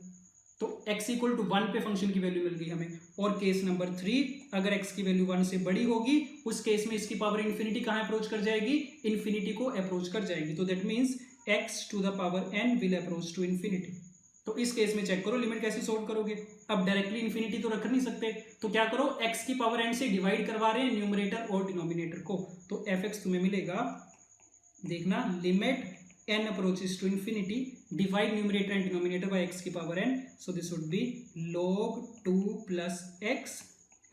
तो x इक्वल टू 1 पे फंक्शन की वैल्यू मिल गई हमें। और केस नंबर 3, अगर x की वैल्यू 1 से बड़ी होगी उस केस में इसकी पावर इन्फिनिटी कहाँ अप्रोच कर जाएगी, इन्फिनिटी को अप्रोच कर जाएगी। तो that means x to the power n will approach to infinity. तो इस केस में चेक करो लिमिट कैसे सोल्व करोगे। अब डायरेक्टली इन्फिनिटी तो रख नहीं सकते, तो क्या करो, x की पावर n से डिवाइड करवा रहे हैं न्यूमरेटर और डिनोमिनेटर को, तो एफ एक्स तुम्हें मिलेगा, देखना, limit n approaches to infinity, divide numerator and denominator by x की power n, so this would be log 2 plus x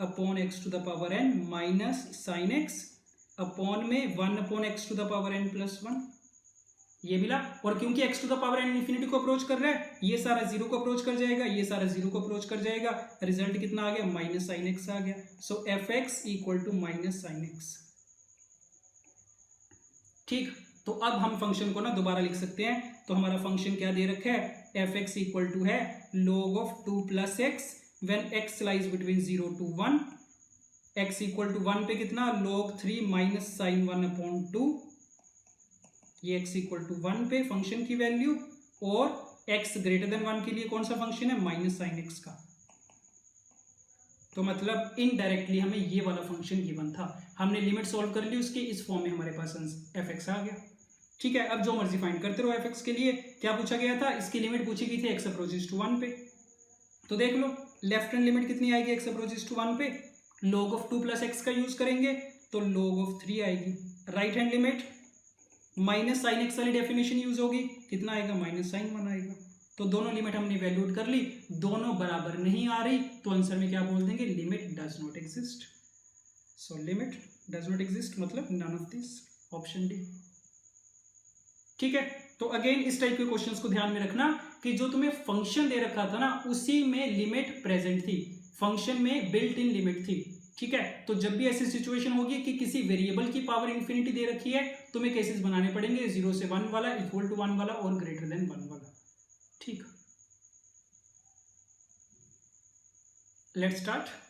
upon x to the power n minus sine x upon में 1 upon x to the power n plus 1, ये मिला। और क्योंकि x to the power n infinity को approach कर रहा है, ये सारा 0 को अप्रोच कर जाएगा, ये सारा 0 को अप्रोच कर जाएगा, रिजल्ट कितना आ गया, माइनस साइन एक्स आ गया। So F x equal to minus sine X. ठीक, तो अब हम फंक्शन को ना दोबारा लिख सकते हैं। तो हमारा फंक्शन क्या दे रखा है, एफ एक्स इक्वल टू है log of 2 plus x when x lies between 0 to 1, x equal to 1 पे कितना, log 3 माइनस साइन 1 अपॉन 2, ये x इक्वल टू 1 पे फंक्शन की वैल्यू, और x ग्रेटर देन 1 के लिए कौन सा फंक्शन है, माइनस साइन एक्स का। तो मतलब इनडायरेक्टली हमें ये वाला फंक्शन गिवन था, हमने लिमिट सॉल्व कर ली उसकी, इस फॉर्म में हमारे पास एफ एक्स आ गया। ठीक है, अब जो मर्जी फाइंड करते रहो एफ एक्स के लिए। क्या पूछा गया था, इसकी लिमिट पूछी गई थी एक्स अप्रोचेस टू 1 पे, तो देख लो लेफ्ट हैंड लिमिट कितनी आएगी एक्स अप्रोचेस टू 1 पे, log ऑफ 2 प्लस एक्स का यूज करेंगे तो log ऑफ 3 आएगी। Right hand limit minus sine x वाली डेफिनेशन यूज होगी, कितना आएगा, माइनस साइन 1 आएगा। तो दोनों लिमिट हमने वैल्यूड कर ली, दोनों बराबर नहीं आ रही, तो आंसर में क्या बोल देंगे, limit does not exist. So limit does not exist मतलब none of this, option D. ठीक है, तो अगेन इस टाइप के क्वेश्चंस को ध्यान में रखना कि जो तुम्हें फंक्शन दे रखा था ना उसी में लिमिट प्रेजेंट थी, फंक्शन में बिल्ट इन लिमिट थी। ठीक है, तो जब भी ऐसी सिचुएशन होगी कि किसी वेरिएबल की पावर इन्फिनिटी दे रखी है, तुम्हें केसेस बनाने पड़ेंगे 0 से 1 वाला, इक्वल टू 1 वाला और ग्रेटर देन 1 वाला। ठीक, let's start.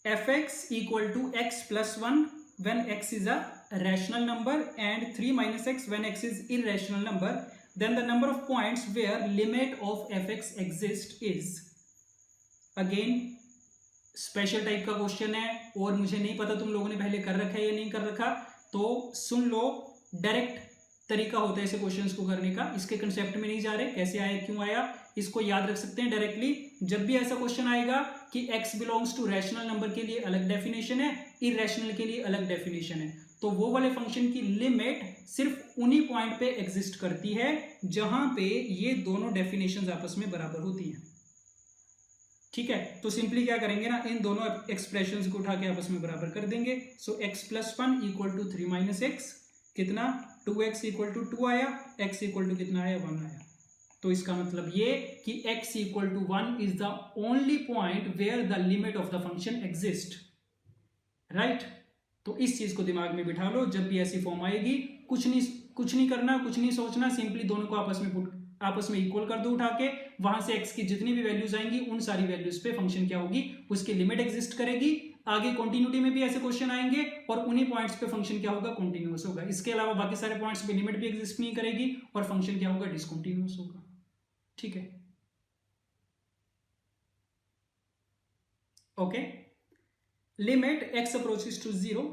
fx equal to x plus 1 when x is a rational number and 3 minus x when x is irrational number, then the number of points where limit of fx exists is। Again special type का question है और मुझे नहीं पता तुम लोगों ने पहले कर रखा है या नहीं कर रखा, तो सुन लो। डायरेक्ट तरीका होता है ऐसे क्वेश्चंस को करने का, इसके कंसेप्ट में नहीं जा रहे, कैसे आया क्यों आया इसको याद रख सकते हैं डायरेक्टली। जब भी ऐसा क्वेश्चन आएगा कि x belongs to rational number के लिए अलग डेफिनेशन है, इरैशनल के लिए अलग डेफिनेशन है, तो वो वाले फंक्शन की लिमिट सिर्फ उन्हीं पॉइंट पे एग्जिस्ट करती है जहां पे ये दोनों डेफिनेशंस आपस में बराबर होती हैं। ठीक है, तो सिंपली क्या करेंगे ना, इन दोनों एक्सप्रेशंस को उठा के आपस में बराबर कर देंगे। So x plus 1 equal to 3 minus x, कितना 2x इक्वल टू 2 आया, x इक्वल टू कितना आया 1 आया। तो इसका मतलब ये कि x equal to 1 is the only point where the limit of the function exist, right. तो इस चीज को दिमाग में बिठा लो, जब भी ऐसी फॉर्म आएगी कुछ नहीं करना, कुछ नहीं सोचना, सिंपली दोनों को आपस में इक्वल कर दो उठा के, वहां से x की जितनी भी वैल्यूज आएंगी उन सारी वैल्यूज पे फंक्शन क्या होगी, उसकी लिमिट एग्जिस्ट करेगी। आगे कंटिन्यूटी में भी ऐसे क्वेश्चन आएंगे और उन्हीं पॉइंट्स पे फंक्शन क्या होगा, कंटिन्यूअस होगा। इसके अलावा बाकी सारे पॉइंट्स पे लिमिट भी एग्जिस्ट नहीं करेगी और फंक्शन क्या होगा, डिसकंटिन्यूअस होगा। ठीक है, okay. Limit x approaches to 0,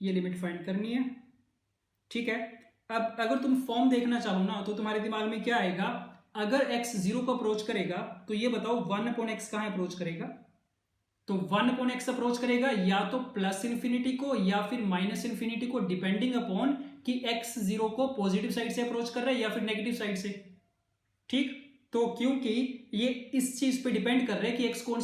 ये लिमिट फाइंड करनी है। ठीक है, अब अगर तुम फॉर्म देखना चाहो ना तो तुम्हारे दिमाग में क्या आएगा, अगर x 0 को अप्रोच करेगा तो ये बताओ 1 अपॉन x कहां अप्रोच करेगा। तो 1 अपॉन x अप्रोच करेगा या तो प्लस इन्फिनिटी को या फिर माइनस इन्फिनिटी को, डिपेंडिंग अपॉन कि x 0 को पॉजिटिव साइड से अप्रोच कर रहा है या फिर नेगेटिव साइड से। ठीक, तो क्योंकि ये इस चीज पे डिपेंड कर रहा है कि x कौन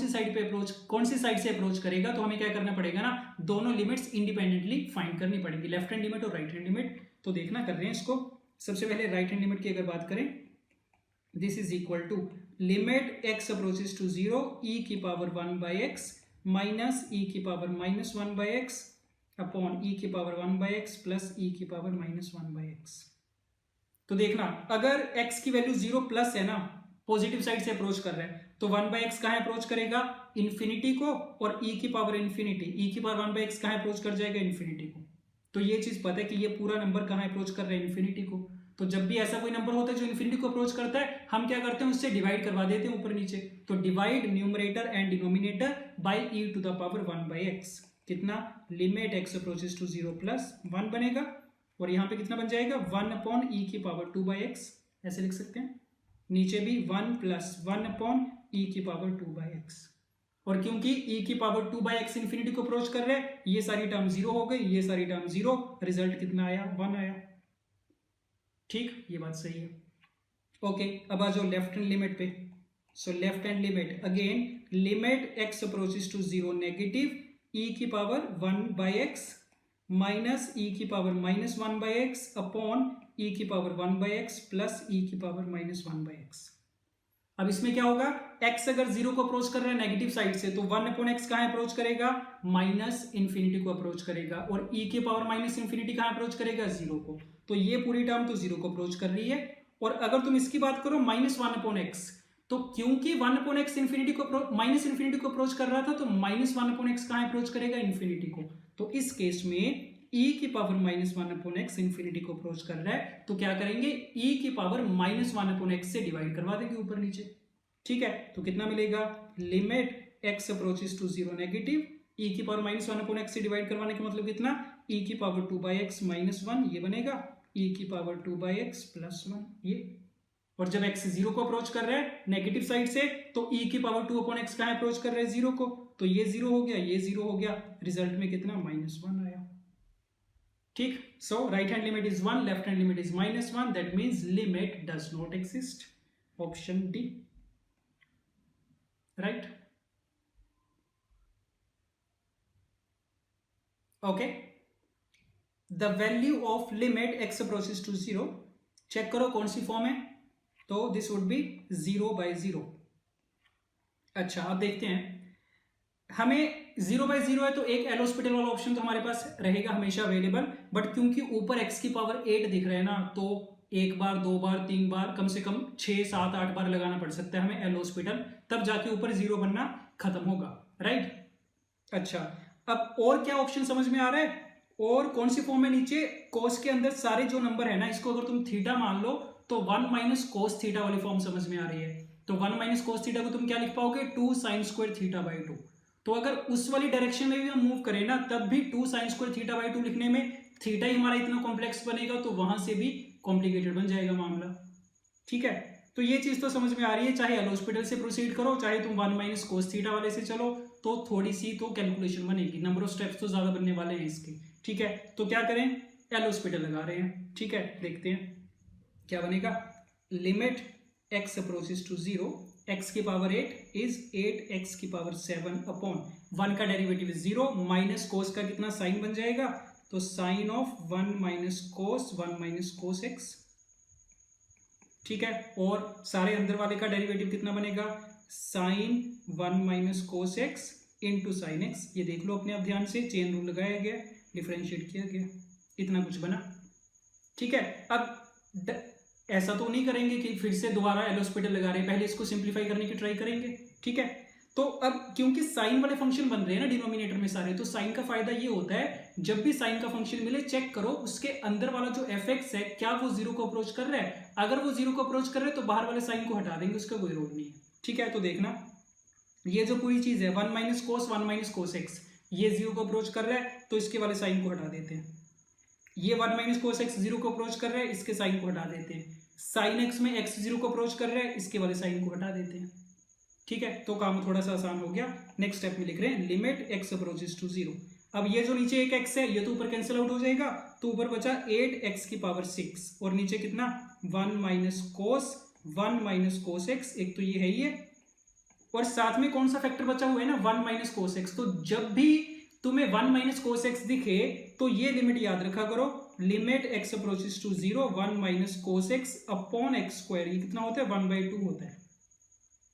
सी साइड से अप्रोच करेगा, तो हमें क्या करना पड़ेगा ना, दोनों लिमिट्स इंडिपेंडेंटली फाइंड करनी पड़ेगी, लेफ्ट हैंड लिमिट और राइट हैंड लिमिट। तो देखना कर रहे हैं इसको। सबसे पहले राइट हैंड लिमिट की अगर बात करें, this is equal to limit x approaches to 0 e की power 1 by x minus e की power minus 1 by x upon e की power 1 by x plus e की पावर माइनस 1 बाई एक्स। तो देखना, अगर x की वैल्यू 0 प्लस है ना, पॉजिटिव साइड से अप्रोच कर रहा है, तो 1 बाई एक्स कहां अप्रोच करेगा, इन्फिनिटी को, और e की पावर इन्फिनिटी, e की पावर 1 बाई एक्स कहां अप्रोच कर जाएगा, इन्फिनिटी को। तो ये चीज पता है कि ये पूरा नंबर कहां अप्रोच कर रहा है, इन्फिनिटी को। तो जब भी ऐसा कोई नंबर होता है जो इन्फिनिटी को अप्रोच करता है, हम क्या करते हैं, उससे डिवाइड करवा देते हैं ऊपर नीचे। तो divide numerator and denominator by e to the power 1 by X, कितना, limit x approaches to 0 plus 1 बनेगा, और यहां पे कितना बन जाएगा, 1 अपॉन e की पावर 2 बाई एक्स, ऐसे लिख सकते हैं। नीचे भी 1 प्लस 1 अपॉन e की पावर 2 बाई एक्स, और क्योंकि e की पावर 2 बाई एक्स इन्फिनिटी को अप्रोच कर रहे हैं, ये सारी टर्म 0 हो गई, ये सारी टर्म 0, रिजल्ट कितना आया, 1 आया। ठीक, ये बात सही है। ओके, अब आ जाओ लेफ्ट हैंड लिमिट पे। So left hand limit, again limit x approaches to 0 negative e की power 1 by x minus e की power minus 1 by x upon e की power 1 by x plus e की power minus 1 by x. अब इसमें क्या होगा, x अगर 0 को अप्रोच कर रहा है नेगेटिव साइड से, तो 1 अपॉन एक्स कहां अप्रोच करेगा, माइनस इन्फिनिटी को अप्रोच करेगा, और e की पावर माइनस इन्फिनिटी कहां अप्रोच करेगा, 0 को। तो ये पूरी टर्म तो 0 को अप्रोच कर रही है। और अगर तुम इसकी बात करो माइनस 1 अपॉन एक्स, तो क्योंकि 1 अपॉन एक्स इन्फिनिटी को माइनस इन्फिनिटी को अप्रोच कर रहा था, तो माइनस 1 अपॉन एक्स कहां अप्रोच करेगा, इन्फिनिटी को। तो इस केस में e की power minus 1 upon x infinity को अप्रोच कर रहा है, तो क्या करेंगे, e की पावर माइनस 1 अपॉन एक्स से डिवाइड करवा देंगे ऊपर नीचे। ठीक है, तो कितना मिलेगा, limit x approaches to 0 negative e की पावर माइनस 1 अपॉन एक्स से डिवाइड करवाने का मतलब कितना, e की पावर 2 बाई एक्स माइनस 1, ये बनेगा e की पावर 2 बाई एक्स प्लस 1, ये। और जब x 0 को अप्रोच कर रहा है नेगेटिव साइड से, तो e की पावर 2 अपॉन एक्स कहां अप्रोच कर रहा है, 0 को। तो ये 0 हो गया, ये 0 हो गया, रिजल्ट में कितना, माइनस 1 आया। ठीक, so right hand limit is 1, left hand limit is minus 1, that means limit does not exist, option D, right. Okay, the value of limit x approaches to 0, check करो कौन सी फॉर्म है, तो this would B 0 by 0। अच्छा, अब देखते हैं, हमें 0/0 है तो एक एल हॉस्पिटल वाला ऑप्शन तो हमारे पास रहेगा हमेशा अवेलेबल, बट क्योंकि ऊपर x की पावर 8 दिख रहा है ना, तो एक बार, दो बार, तीन बार, कम से कम 6, 7, 8 बार लगाना पड़ सकता है हमें एल हॉस्पिटल, तब जाके ऊपर 0 बनना खत्म होगा, राइट। अच्छा, अब और क्या ऑप्शन समझ में आ रहा है, और कौन सी फॉर्म है नीचे, कोस के अंदर सारे जो नंबर है ना, इसको अगर तुम थीटा मान लो तो 1 - cos थीटा वाली फॉर्म समझ में आ रही है। तो 1 - cos थीटा को तुम क्या लिख पाओगे, 2 sin² θ/2। तो अगर उस वाली डायरेक्शन में भी हम मूव करें ना, तब भी 2 sin² θ/2 लिखने में थीटा ही हमारा इतना कॉम्प्लेक्स बनेगा, तो वहां से भी कॉम्प्लिकेटेड बन जाएगा मामला, ठीक है। तो ये चीज तो समझ में आ रही है, चाहे एल हॉस्पिटल से प्रोसीड करो, चाहे तुम 1 - cos थीटा वाले से चलो, तो थोड़ी सी तो कैलकुलेशन बनेगी, नंबर ऑफ स्टेप्स तो ज्यादा बनने वाले हैं इसके, ठीक है। तो क्या करें, एल हॉस्पिटल लगा रहे हैं, ठीक है। देखते हैं क्या बनेगा, limit x approaches to 0, x की पावर 8 इज 8x की पावर 7 अपॉन 1 का डेरिवेटिव 0 माइनस कोस का कितना साइन बन जाएगा, तो sign of 1 - cos 1 - cos x, ठीक है। और सारे अंदर वाले का डेरिवेटिव कितना बनेगा, sine 1 - cos x into sine x, ये देख लो अपने आप ध्यान से, चेन रूल लगाया गया, डिफरेंशिएट किया गया, इतना कुछ बना, ठीक है। अब ऐसा तो नहीं करेंगे कि फिर से दोबारा एल हॉस्पिटल लगा रहे हैं, पहले इसको सिंप्लीफाई करने की ट्राई करेंगे, ठीक है। तो अब क्योंकि साइन वाले फंक्शन बन रहे हैं ना डिनोमिनेटर में सारे, तो साइन का फायदा ये होता है, जब भी साइन का फंक्शन मिले चेक करो उसके अंदर वाला जो fx है क्या वो 0 को अप्रोच कर रहा है, अगर वो 0 को अप्रोच कर रहे हैं तो बाहर वाले साइन को हटा देंगे, उसका कोई रोल नहीं है, ठीक है। तो देखना ये जो पूरी चीज है 1 - cos 1 - cos x, ये 0 को अप्रोच कर रहा है, तो इसके वाले साइन को हटा देते हैं। ये 1 - cos x 0 को अप्रोच कर रहा है, इसके साइन को हटा देते हैं। साइन x में x 0 को अप्रोच कर रहा है, इसके वाले साइन को हटा देते हैं, ठीक है। तो काम थोड़ा सा आसान हो गया। नेक्स्ट स्टेप में लिख रहे हैं लिमिट x अप्रोचेस टू 0। अब ये जो नीचे एक x है ये तो ऊपर कैंसिल आउट हो जाएगा, तो ऊपर बचा 8x की पावर 6 और नीचे कितना 1 - cos 1 - cos x, एक तो ये है ये, और साथ में कौन सा फैक्टर बचा हुआ है ना 1 - cos x। तो जब भी तुम्हें 1 - cos x दिखे तो ये लिमिट याद रखा करो, limit x approaches to 0 1 - cos x upon x², ये कितना होता है 1/2 होता है,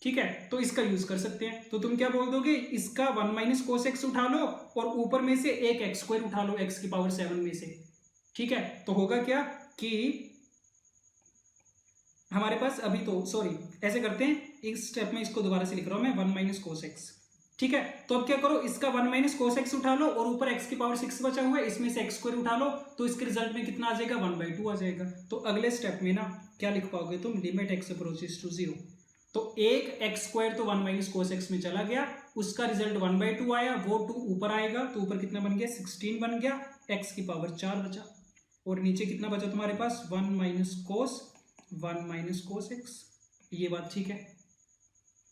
ठीक है। तो इसका यूज कर सकते हैं, तो तुम क्या बोल दोगे, इसका 1 - cos x उठा लो और ऊपर में से एक x² उठा लो x की पावर 7 में से, ठीक है। तो होगा क्या कि हमारे पास अभी तो सॉरी ऐसे करते हैं, इस स्टेप में इसको दोबारा से लिख रहा हूं मैं 1 - cos x, ठीक है। तो अब क्या करो, इसका 1 - cos x उठा लो और ऊपर x की पावर 6 बचा हुआ है, इसमें से x² उठा लो, तो इसके रिजल्ट में कितना आ जाएगा 1/2 आ जाएगा। तो अगले स्टेप में ना क्या लिख पाओगे तुम, लिमिट x अप्रोचेस टू 0, तो एक x² तो 1 - cos x में चला गया, उसका रिजल्ट 1/2 आया, वो 2 ऊपर आएगा, तो ऊपर कितना बन गया 16 बन गया, x की पावर 4 बचा, और नीचे कितना बचा तुम्हारे पास 1 - cos 1 - cos x, ये बात ठीक है।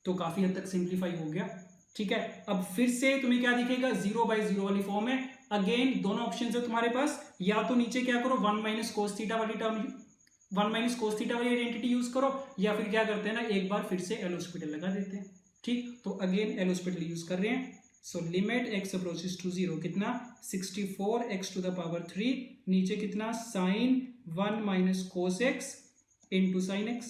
तो काफी हद तक सिंप्लीफाई हो गया, ठीक है। अब फिर से तुम्हें क्या दिखेगा 0/0 वाली फॉर्म है, अगेन दोनों ऑप्शन है तुम्हारे पास, या तो नीचे क्या करो 1 - cos थीटा वाली टर्म 1 - cos थीटा वाली आइडेंटिटी यूज करो, या फिर क्या करते हैं ना एक बार फिर से एल हॉस्पिटल लगा देते हैं, ठीक। तो अगेन एल हॉस्पिटल यूज कर रहे हैं, so limit x approaches to 0 कितना 64x टू द पावर 3, नीचे कितना sine 1 - cos x into sine x।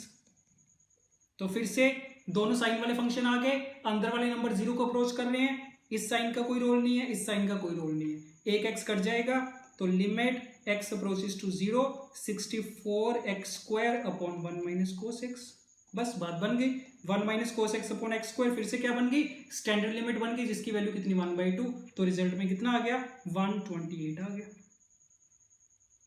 तो फिर से दोनों साइन वाले फंक्शन आ गए, अंदर वाले नंबर 0 को अप्रोच कर रहे हैं, इस साइन का कोई रोल नहीं है, इस साइन का कोई रोल नहीं है, एक x कट जाएगा, तो limit x approaches to 0 64x² upon 1 - cos x, बस बात बन गई। 1 - cos x अपॉन x², फिर से क्या बन गई स्टैंडर्ड लिमिट बन गई, जिसकी वैल्यू कितनी 1/2, तो रिजल्ट में कितना आ गया 128 आ गया,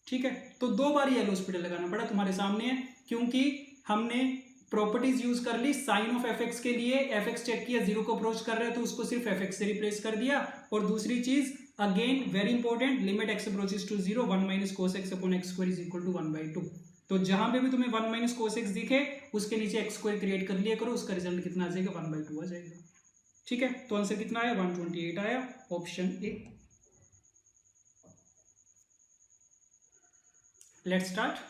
ठीक है। तो दो बार एल हॉस्पिटल लगाना पड़ा, तुम्हारे सामने है, क्योंकि हमने प्रॉपर्टीज यूज कर ली, साइन ऑफ fx के लिए fx चेक किया 0 को अप्रोच कर रहा है, तो उसको सिर्फ fx से रिप्लेस कर दिया, और दूसरी चीज again very important, limit x approaches to 0 1 - cos x upon x² is equal to 1/2। तो जहां पे भी तुम्हें 1 - cos x दिखे उसके नीचे x² क्रिएट कर लिया करो, उसका रिजल्ट कितना आ जाएगा 1/2 आ जाएगा, ठीक है। तो आंसर कितना आया 128 आया, option A. Let's start,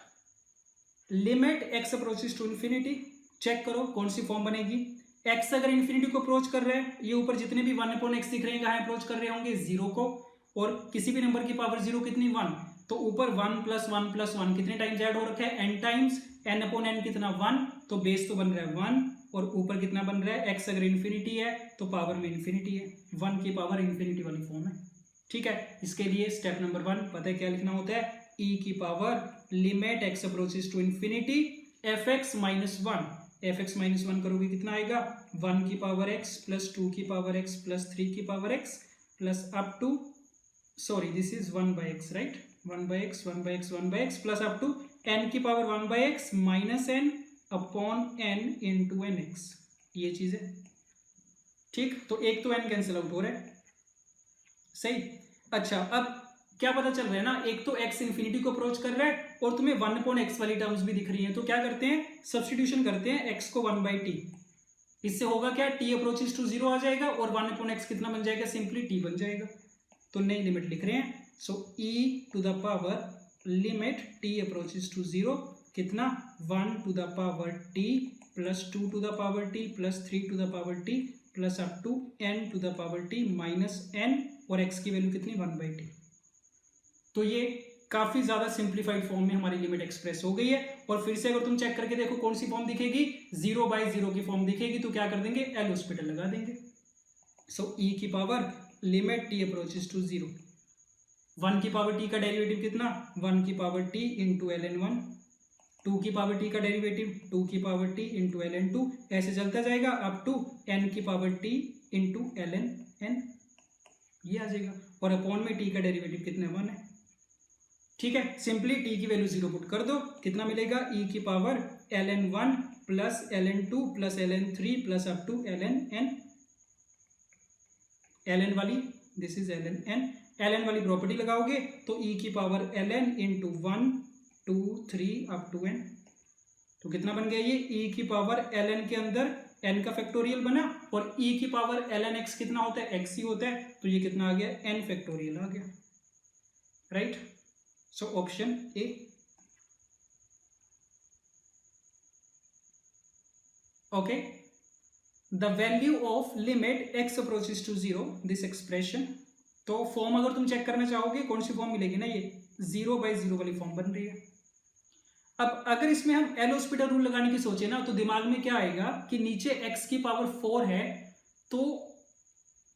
limit x approaches to infinity, check करो कौन सी फॉर्म बनेगी। x अगर इंफिनिटी को अप्रोच कर रहे हैं, ये ऊपर जितने भी 1/x दिख रहे हैं कहां अप्रोच कर रहे होंगे 0 को, और किसी भी नंबर की पावर 0 कितनी 1, तो ऊपर 1 + 1 + 1 कितने टाइम्स ऐड हो रखा है n टाइम्स, n/n कितना 1, तो बेस तो बन रहा है 1 और ऊपर कितना बन रहा है, x अगर इन्फिनिटी है तो पावर में इन्फिनिटी है, 1 की पावर इन्फिनिटी वाली फॉर्म है। ठीक है, इसके लिए स्टेप नंबर 1 पता है क्या लिखना होता है, e की power limit x approaches to infinity fx minus 1, fx minus 1 करोगे कितना आएगा, 1 की पावर x प्लस 2 की पावर x प्लस 3 की power x plus up to, sorry this is 1 by x, right, 1 by x 1 by x 1 by x plus up to n की power 1 by x minus n upon n into n x, ये चीज है। ठीक, तो एक तो n cancel out हो रहा है, सही। अच्छा, अब क्या पता चल रहा है ना, एक तो x इन्फिनिटी को अप्रोच कर रहा है और तुम्हें 1 अपॉन एक्स वाली टर्म्स भी दिख रही हैं, तो क्या करते हैं, सब्सटीट्यूशन करते हैं, x को 1 बाई टी, इससे होगा क्या, t अप्रोचेस टू 0 आ जाएगा और 1 अपॉन एक्स कितना बन जाएगा, सिंपली t बन जाएगा। तो नई लिमिट लिख रहे हैं, so e to the power limit t approaches to 0 कितना, 1 to the power t plus 2 to the power t plus 3 to the power t plus up to n to the power t minus n, और x की value कितनी, 1 by T. तो ये काफी ज्यादा simplified form में हमारी लिमिट एक्सप्रेस हो गई है। और फिर से अगर तुम चेक करके देखो कौन सी फॉर्म दिखेगी, 0 बाई 0 की फॉर्म दिखेगी, तो क्या कर देंगे, एल हॉस्पिटल लगा देंगे। सो e की power limit t approaches to 0, 1 की पावर t का डेरिवेटिव कितना, 1 की पावर t इंटू ln1, 2 की पावर t का डेरिवेटिव 2 की पावर t इंटू ln2, ऐसे चलता जाएगा अप टू n की power t into ln n, ये आ जाएगा। और अपॉन में t का डेरिवेटिव कितने, 1 है। ठीक है, सिंपली t की वैल्यू 0 पुट कर दो, कितना मिलेगा, e की power ln1 plus ln2 plus ln3 plus up to ln ln वाली, दिस इज ln वाली प्रॉपर्टी लगाओगे तो e की power ln into 1 2 3 up to n, तो कितना बन गया ये, e की पावर ln के अंदर n का फैक्टोरियल बना, और e की पावर ln x कितना होता है, x ही होता है, तो ये कितना आ गया, n फैक्टोरियल आ गया, right. So option A. Okay, the value of limit x approaches to 0, this expression, तो फॉर्म अगर तुम चेक करना चाहोगे कौन सी फॉर्म मिलेगी ना, ये 0 बाई 0 वाली फॉर्म बन रही है। अब अगर इसमें हम एल हॉस्पिटल रूल लगाने की सोचे ना, तो दिमाग में क्या आएगा कि नीचे x की पावर 4 है, तो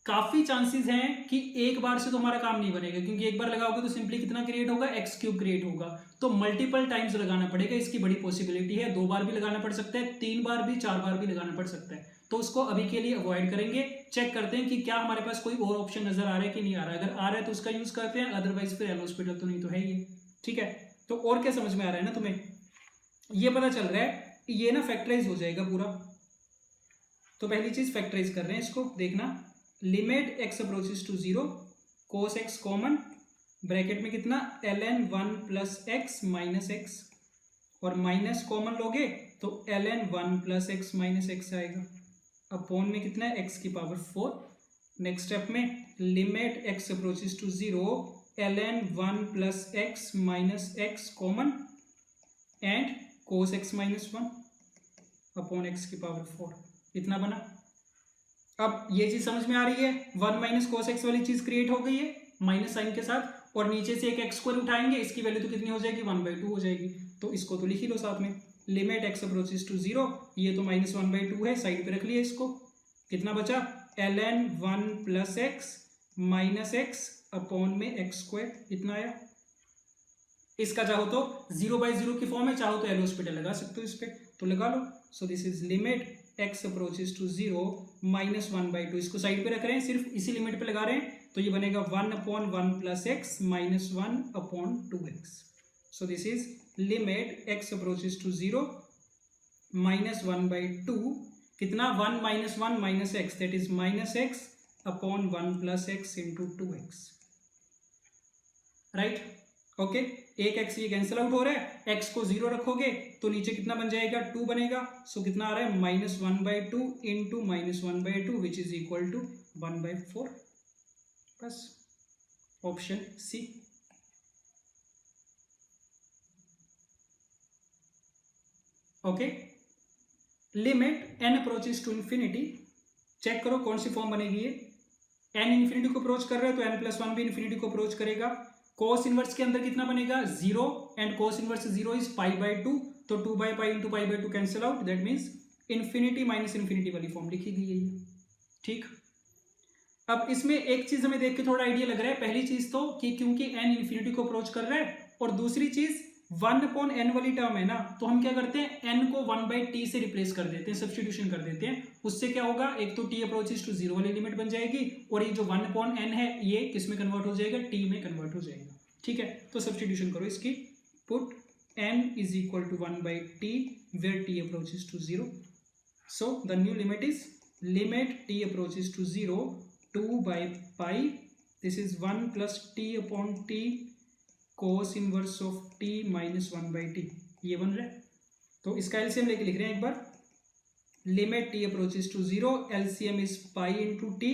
काफी चांसेस हैं कि एक बार से तो हमारा काम नहीं बनेगा, क्योंकि एक बार लगाओगे तो सिंपली कितना क्रिएट होगा, एक्स क्यूब क्रिएट होगा, तो मल्टीपल टाइम्स लगाना पड़ेगा, इसकी बड़ी पॉसिबिलिटी है, 2 बार भी लगाना पड़ सकता है, 3 बार भी, 4 बार भी लगाना पड़ सकता है, तो उसको अभी के लिए अवॉइड करेंगे। चेक करते हैं कि क्या हमारे पास कोई और ऑप्शन नजर आ रहा है कि नहीं आ रहा है, अगर आ रहा है तो उसका यूज करते हैं, अदरवाइज फिर एल हॉस्पिटल तो नहीं तो है ये। ठीक है, तो और क्या समझ में आ रहा है ना तुम्हें, ये पता चल रहा है ये ना फैक्टराइज हो जाएगा पूरा। तो पहली चीज फैक्टराइज कर रहे हैं इसको, देखना, limit x approaches to 0 cos x common, bracket में कितना, ln 1 plus x minus x, और माइनस कॉमन लोगे तो ln 1 plus x minus x आएगा, अपॉन में कितना है, x की पावर 4। नेक्स्ट स्टेप में limit x approaches to 0 ln 1 plus x minus x common and cos x minus 1 upon x की पावर 4, इतना बना। अब ये चीज समझ में आ रही है, 1 माइनस कोस एक्स वाली चीज क्रिएट हो गई है माइनस साइन के साथ, और नीचे से एक एक्स स्क्वायर उठाएंगे, इसकी वैल्यू तो कितनी हो जाएगी, 1/2 हो जाएगी, तो इसको तो लिख ही लो साथ में, लिमिट x अप्रोचेस टू 0, ये तो माइनस 1/2 है, साइड पे रख लिया इसको, कितना बचा, ln 1 plus x minus x upon में एक्स स्क्वायर, इतना आया। इसका चाहो तो 0 बाई 0 की फॉर्म है, चाहो तो एल हॉस्पिटल लगा सकते हो इस पे, तो लगा लो। So this is limit x approaches to 0 minus 1/2, इसको साइड पे रख रहे हैं, सिर्फ इसी लिमिट पे लगा रहे हैं, तो ये बनेगा 1 upon 1 plus x minus 1 upon 2x। So this is limit x approaches to 0 minus 1/2, कितना, 1 minus 1 minus x, that is minus x upon 1 plus x into 2x, right. Okay, एक x ये कैंसिल आउट हो रहा है, x को 0 रखोगे तो नीचे कितना बन जाएगा, 2 बनेगा, सो कितना आ रहा है, minus 1/2 into minus 1/2 which is equal to 1/4, बस option C. Okay, limit n approaches to infinity, check करो कौन सी फॉर्म बनेगी ये, n इन्फिनिटी को अप्रोच कर रहा है तो n प्लस 1 भी इन्फिनिटी को अप्रोच करेगा, कोस इनवर्स के अंदर कितना बनेगा, 0, एंड कोस इनवर्स 0 इज π/2, तो 2/π cancel out, that means infinity minus infinity वाली फॉर्म लिखी गई है ये। ठीक, अब इसमें एक चीज हमें देख के थोड़ा आइडिया लग रहा है। पहली चीज तो कि क्योंकि n इन्फिनिटी को अप्रोच कर रहा है, और दूसरी चीज 1/n वाली टर्म है ना, तो हम क्या करते हैं n को 1/t से रिप्लेस कर देते हैं, सब्स्टिट्यूशन कर देते हैं। उससे क्या होगा, एक तो t अप्रोचेस टू 0 वाली लिमिट बन जाएगी, और ये जो 1/n है ये किस में कन्वर्ट हो जाएगा, t में कन्वर्ट हो जाएगा। ठीक है, तो सब्स्टिट्यूशन करो इसकी, put n is equal to 1/t where t approaches to 0। So the new limit is limit t approaches to 0 2/π, this is 1 plus t upon t cos inverse of t minus 1/t, ये बन रहा है। तो इसका LCM लेके लिख रहे हैं एक बार, limit t approaches to 0, LCM is pi into T,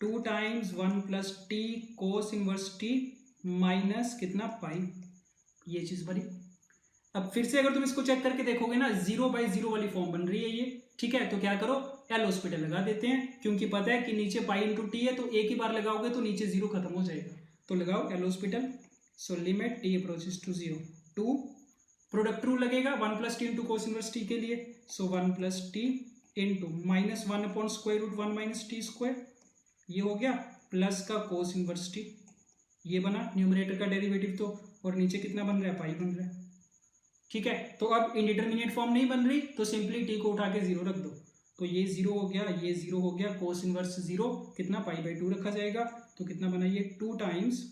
2 times 1 plus t cos inverse t minus कितना पाई, ये चीज बनी। अब फिर से अगर तुम इसको चेक करके देखोगे ना, 0/0 वाली फॉर्म बन रही है ये। ठीक है, तो क्या करो, एल हॉस्पिटल लगा देते हैं, क्योंकि पता है कि नीचे पाई इंटू टी है, तो एक ही बार लगाओगे तो नीचे 0 खत्म हो जाएगा, तो लगाओ L'Hospital. So limit T approaches to 0, 2 product rule लगेगा, 1 plus t into cos inverse T के लिए, so 1 plus t into minus 1 upon square root 1 minus T square, ये हो गया, प्लस का कोस इनवर्स टी, ये बना न्यूमरेटर का डेरिवेटिव तो, और नीचे कितना बन रहा है, पाई बन रहा है। ठीक है, तो अब इंडिटरमिनेट फॉर्म नहीं बन रही, तो सिंपली टी को उठा के 0 रख दो, तो ये 0 हो गया, ये 0 हो गया, कोस इनवर्स 0 कितना, π/2 रखा जाएगा, तो कितना बना ये 2 times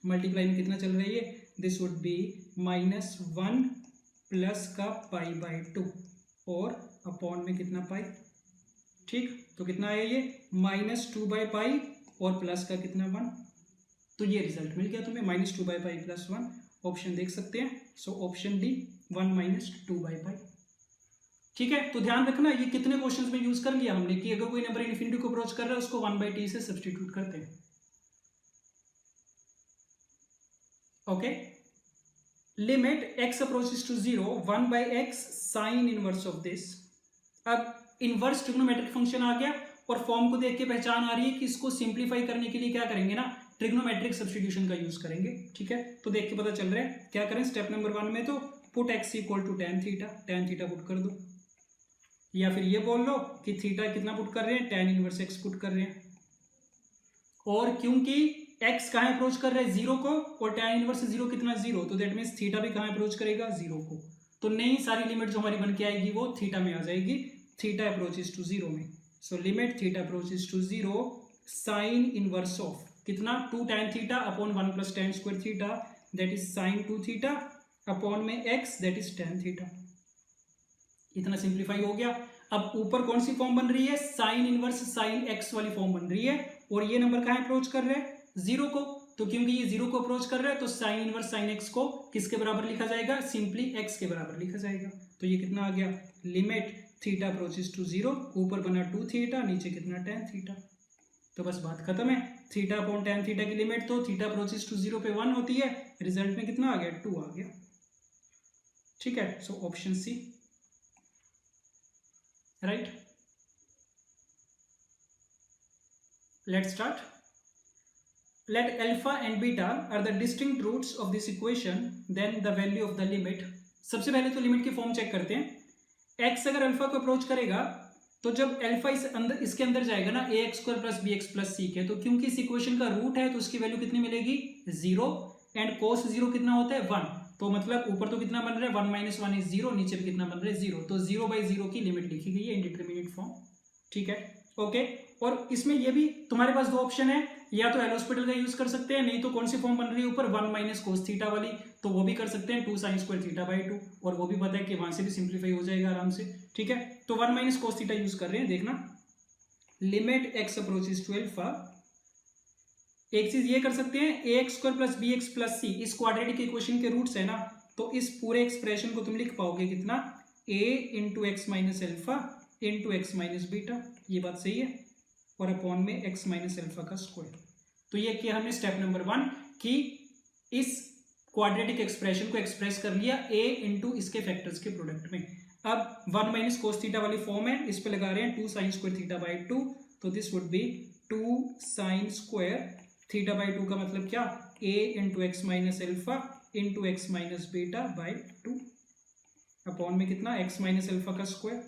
मल्टीप्लाई में कितना चल रहा है ये, दिस वुड बी -1 प्लस का π/2 और अपॉन में कितना पाई। ठीक, तो कितना आया ये -2/π और प्लस का कितना 1, तो ये रिजल्ट मिल गया तुम्हें, -2/π प्लस 1, ऑप्शन देख सकते हैं। So option D 1 - 2/π। ठीक है, तो ध्यान रखना ये कितने क्वेश्चंस में यूज कर लिया हमने, कि अगर कोई नंबर इन्फिनिटी को अप्रोच कर रहा है उसको 1/t से सब्स्टिट्यूट करते हैं। Okay, limit x approaches to 0 1/x sine inverse of this. अब इनवर्स ट्रिग्नोमेट्रिक फंक्शन आ गया, और फॉर्म को देख के पहचान आ रही है कि इसको सिंप्लीफाई करने के लिए क्या करेंगे ना, ट्रिग्नोमेट्रिक सब्स्टिट्यूशन का यूज करेंगे। ठीक है, तो देख के पता चल रहा है क्या करें, स्टेप नंबर 1 में तो put x equal to tan theta put कर दो, या फिर ये बोल लो कि थीटा कितना पुट कर रहे हैं, tan इनवर्स x पुट कर रहे हैं। और क्योंकि x कहाँ अप्रोच कर रहे हैं 0 को, और tan इनवर्स 0 कितना 0, तो दैट मीन्स थीटा भी कहाँ अप्रोच करेगा 0 को, तो नई सारी लिमिट जो हमारी बन के आएगी वो थीटा में आ जाएगी, थीटा अप्रोचेस टू 0 में। So limit theta approaches to 0 sine inverse of कितना 2 tan theta upon 1 plus tan square theta, that is sine 2 theta upon में x, that is tan theta. इतना सिंप्लीफाई हो गया। अब ऊपर कौन सी फॉर्म बन रही है, साइन इनवर्स साइन x वाली फॉर्म बन रही है, और ये नंबर कहाँ अप्रोच कर रहे हैं 0 को, तो क्योंकि ये 0 को अप्रोच कर रहा है तो साइन इनवर्स साइन x को किसके बराबर लिखा जाएगा, सिंपली x के बराबर लिखा जाएगा। तो ये कितना आ गया, लिमिट थीटा अप्रोचेस टू 0, ऊपर बना 2 थीटा, नीचे कितना tan थीटा। तो बस बात खत्म है, थीटा अपॉन tan थीटा की लिमिट तो थीटा अप्रोचेस टू 0 पे 1 होती है, रिजल्ट में कितना आ गया 2 आ गया। ठीक है, so option C right. Let's start. Let alpha and beta are the distinct roots of this equation, then the value of the limit. सबसे पहले तो लिमिट की फॉर्म चेक करते हैं। x अगर अल्फा को अप्रोच करेगा तो जब अल्फा इसके अंदर जाएगा ना ax² + bx + c के, तो क्योंकि इस इक्वेशन का रूट है तो उसकी वैल्यू कितनी मिलेगी 0, एंड cos 0 कितना होता है 1, तो मतलब ऊपर तो कितना बन रहा है 1 - 1 इज 0, नीचे भी कितना बन रहा है 0, तो 0/0 की लिमिट लिखी गई है इंडिटरमिनेट फॉर्म। ठीक है, ओके। और इसमें ये भी तुम्हारे पास दो ऑप्शन है, या तो एल हॉस्पिटल का यूज कर सकते हैं, नहीं तो कौन सी फॉर्म बन रही है ऊपर 1 - cos थीटा वाली, तो वो भी कर सकते हैं 2 sin स्क्वायर थीटा/2, और वो भी पता है कि वहां से भी सिंप्लीफाई हो जाएगा आराम से। ठीक है, तो 1 - cos थीटा यूज कर रहे हैं, देखना limit x approaches to alpha. एक चीज ये कर सकते हैं, ax² + bx + c इस क्वाड्रेटिक इक्वेशन के रूट्स है ना, तो इस पूरे एक्सप्रेशन को तुम लिख पाओगे कितना, a × x - alpha × x - beta, ये बात सही है, और अपॉन में x - अल्फा का स्क्वायर। तो ये किया हमने स्टेप नंबर 1 कि इस क्वाड्रेटिक एक्सप्रेशन को एक्सप्रेस कर लिया a × इसके फैक्टर्स के प्रोडक्ट में। अब 1 - cos थीटा वाली फॉर्म है, इस पे लगा रहे हैं 2 sin स्क्वायर थीटा/2, तो this would be 2 sin square थीटा/2 का मतलब क्या, a × x - अल्फा × x - बीटा/2। अपॉन में कितना x माइनस अल्फा का स्क्वायर।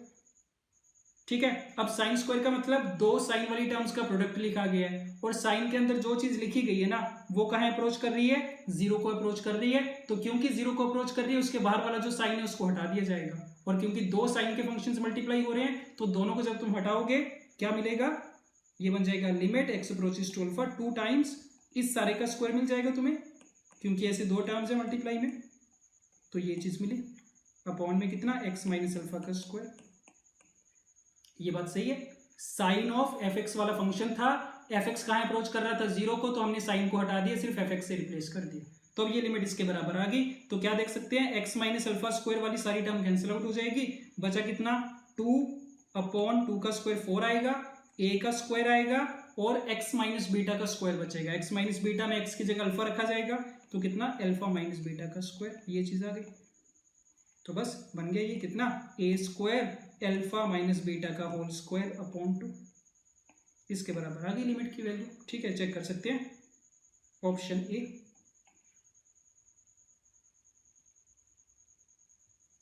ठीक है, अब साइन स्क्वायर का मतलब दो साइन वाली टर्म्स का प्रोडक्ट लिखा गया है, और साइन के अंदर जो चीज लिखी गई है ना वो कहाँ अप्रोच कर रही है, जीरो को अप्रोच कर रही है। तो क्योंकि जीरो को अप्रोच कर रही है उसके बाहर वाला जो साइन है उसको हटा दिया जाएगा, और क्योंकि दो साइन के फंक्शंस मल्टीप्लाई हो रहे हैं तो दोनों को जब तुम हटाओगे क्या मिलेगा, ये बन जाएगा limit x approaches to alpha 2 times इस सारे का स्क्वायर मिल जाएगा तुम्हें, क्योंकि ऐसे दो टर्म्स है मल्टीप्लाई में, तो ये चीज मिली अपॉन में कितना x माइनस अल्फा का स्क्वायर। ये बात सही है। साइन ऑफ एफ एक्स वाला फंक्शन था, एफ एक्स कहाँ अप्रोच कर रहा था जीरो को, तो हमने साइन को हटा दिया, सिर्फ एफ एक्स से रिप्लेस कर दिया, तो अब ये लिमिट इसके बराबर आ गई। तो क्या देख सकते हैं, एक्स माइनस अल्फा स्क्वायर वाली सारी टर्म कैंसिल आउट हो जाएगी, बचा कितना 2 अपॉन 2 का स्क्वायर 4 आएगा, ए का स्क्वायर आएगा और एक्स माइनस बीटा का स्क्वायर बचेगा। एक्स माइनस बीटा में एक्स की जगह अल्फा रखा जाएगा तो कितना अल्फा माइनस बीटा का स्क्वायर, ये चीज आ गई। तो बस बन गया ये कितना ए स्क्वायर अल्फा माइनस बीटा का होल स्क्वायर अपॉन 2, इसके बराबर आ गई लिमिट की वैल्यू। ठीक है, चेक कर सकते हैं option A.